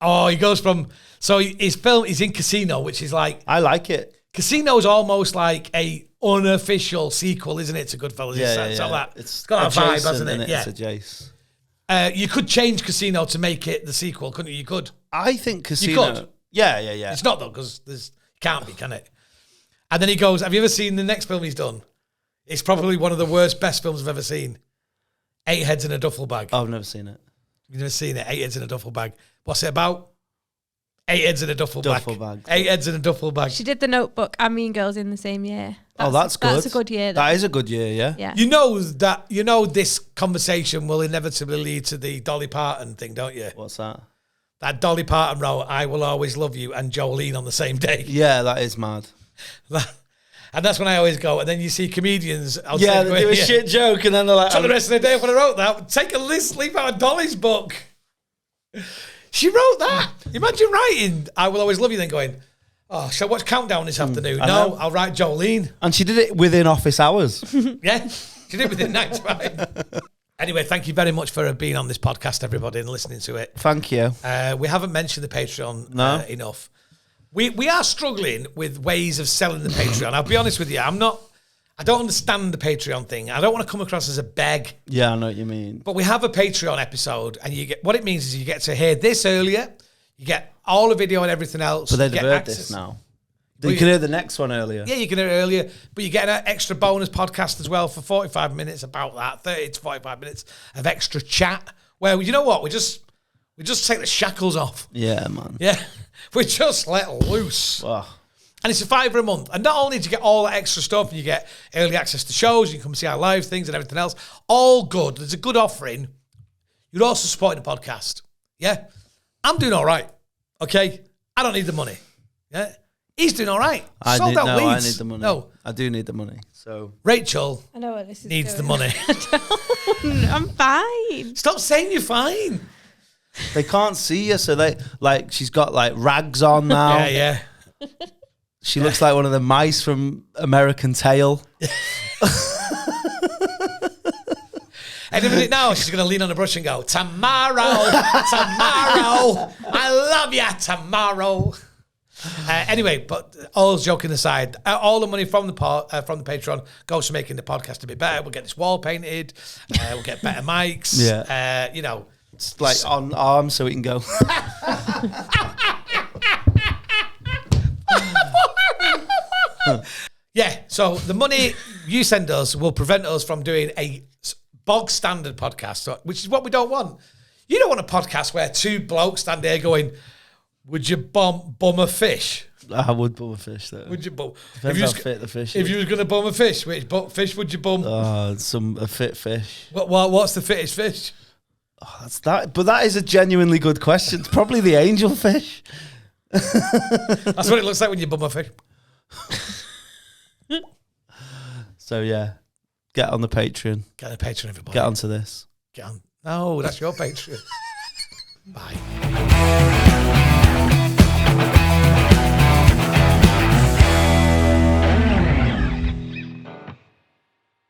He goes from... So he's in Casino, which is like... I like it. Casino's almost like a unofficial sequel, isn't it, to Goodfellas? Yeah. It's got a vibe, hasn't it? Yeah. It's a Jace. You could change Casino to make it the sequel, couldn't you? You could. I think Casino... You could. Yeah. It's not, though, because can't be, can it? And then he goes, have you ever seen the next film he's done? It's probably one of the best films I've ever seen. 8 Heads in a Duffel Bag. I've never seen it. You've never seen it? 8 Heads in a Duffel Bag. What's it about? 8 heads in a duffel bag. 8 heads in a duffel bag. She did The Notebook and Mean Girls in the same year. That's good. That's a good year. That is a good year, yeah. You know this conversation will inevitably lead to the Dolly Parton thing, don't you? What's that? That Dolly Parton wrote I Will Always Love You and Jolene on the same day. Yeah, that is mad. And that's when I always go. And then you see comedians. They do a shit joke and then they're like... So the rest of the day when I wrote that, take a list, leave out of Dolly's book. She wrote that. Imagine writing I Will Always Love You, then going, oh, shall I watch Countdown this afternoon? No, I'll write Jolene. And she did it within office hours. Yeah, she did it within 95. Anyway, thank you very much for being on this podcast, everybody, and listening to it. Thank you. We haven't mentioned the Patreon enough. We are struggling with ways of selling the Patreon. I'll be honest with you, I don't understand the Patreon thing. I don't want to come across as a beg. Yeah, I know what you mean. But we have a Patreon episode, and what it means is you get to hear this earlier, you get all the video and everything else. But they've heard this now. You can hear the next one earlier. Yeah, you can hear it earlier, but you get an extra bonus podcast as well for 45 minutes about that, 30 to 45 minutes of extra chat, where, you know what, we just take the shackles off. Yeah, man. Yeah, we just let loose. Wow. And it's $5 a month. And not only do you get all that extra stuff, and you get early access to shows, you can come see our live things and everything else, all good. There's a good offering. You're also supporting the podcast. Yeah? I'm doing all right. Okay? I don't need the money. Yeah? He's doing all right. I Sold out I Leeds. need the money. No. I do need the money. So Rachel I know what this is needs doing. the money. I'm fine. Stop saying you're fine. they can't see you, so she's got like rags on now. Yeah. She looks like one of the mice from American Tail. Any minute now, she's going to lean on the brush and go, tomorrow, I love you, tomorrow. Anyway, but all joking aside, all the money from the Patreon goes to making the podcast a bit better. We'll get this wall painted. We'll get better mics. Yeah. It's like on arms so we can go. Yeah, so the money you send us will prevent us from doing a bog standard podcast, which is what we don't want. You don't want a podcast where 2 blokes stand there going, would you bum a fish? I would bum a fish, though. Would you bum? Depends how fit the fish If is. you was going to bum a fish, which fish would you bum? A fit fish. What's the fittest fish? Oh, that's that. But that is a genuinely good question. It's probably the angel fish. That's what it looks like when you bum a fish. So, yeah. Get on the Patreon. Get on the Patreon, everybody. Get onto this. Get on. No, that's your Patreon. Bye.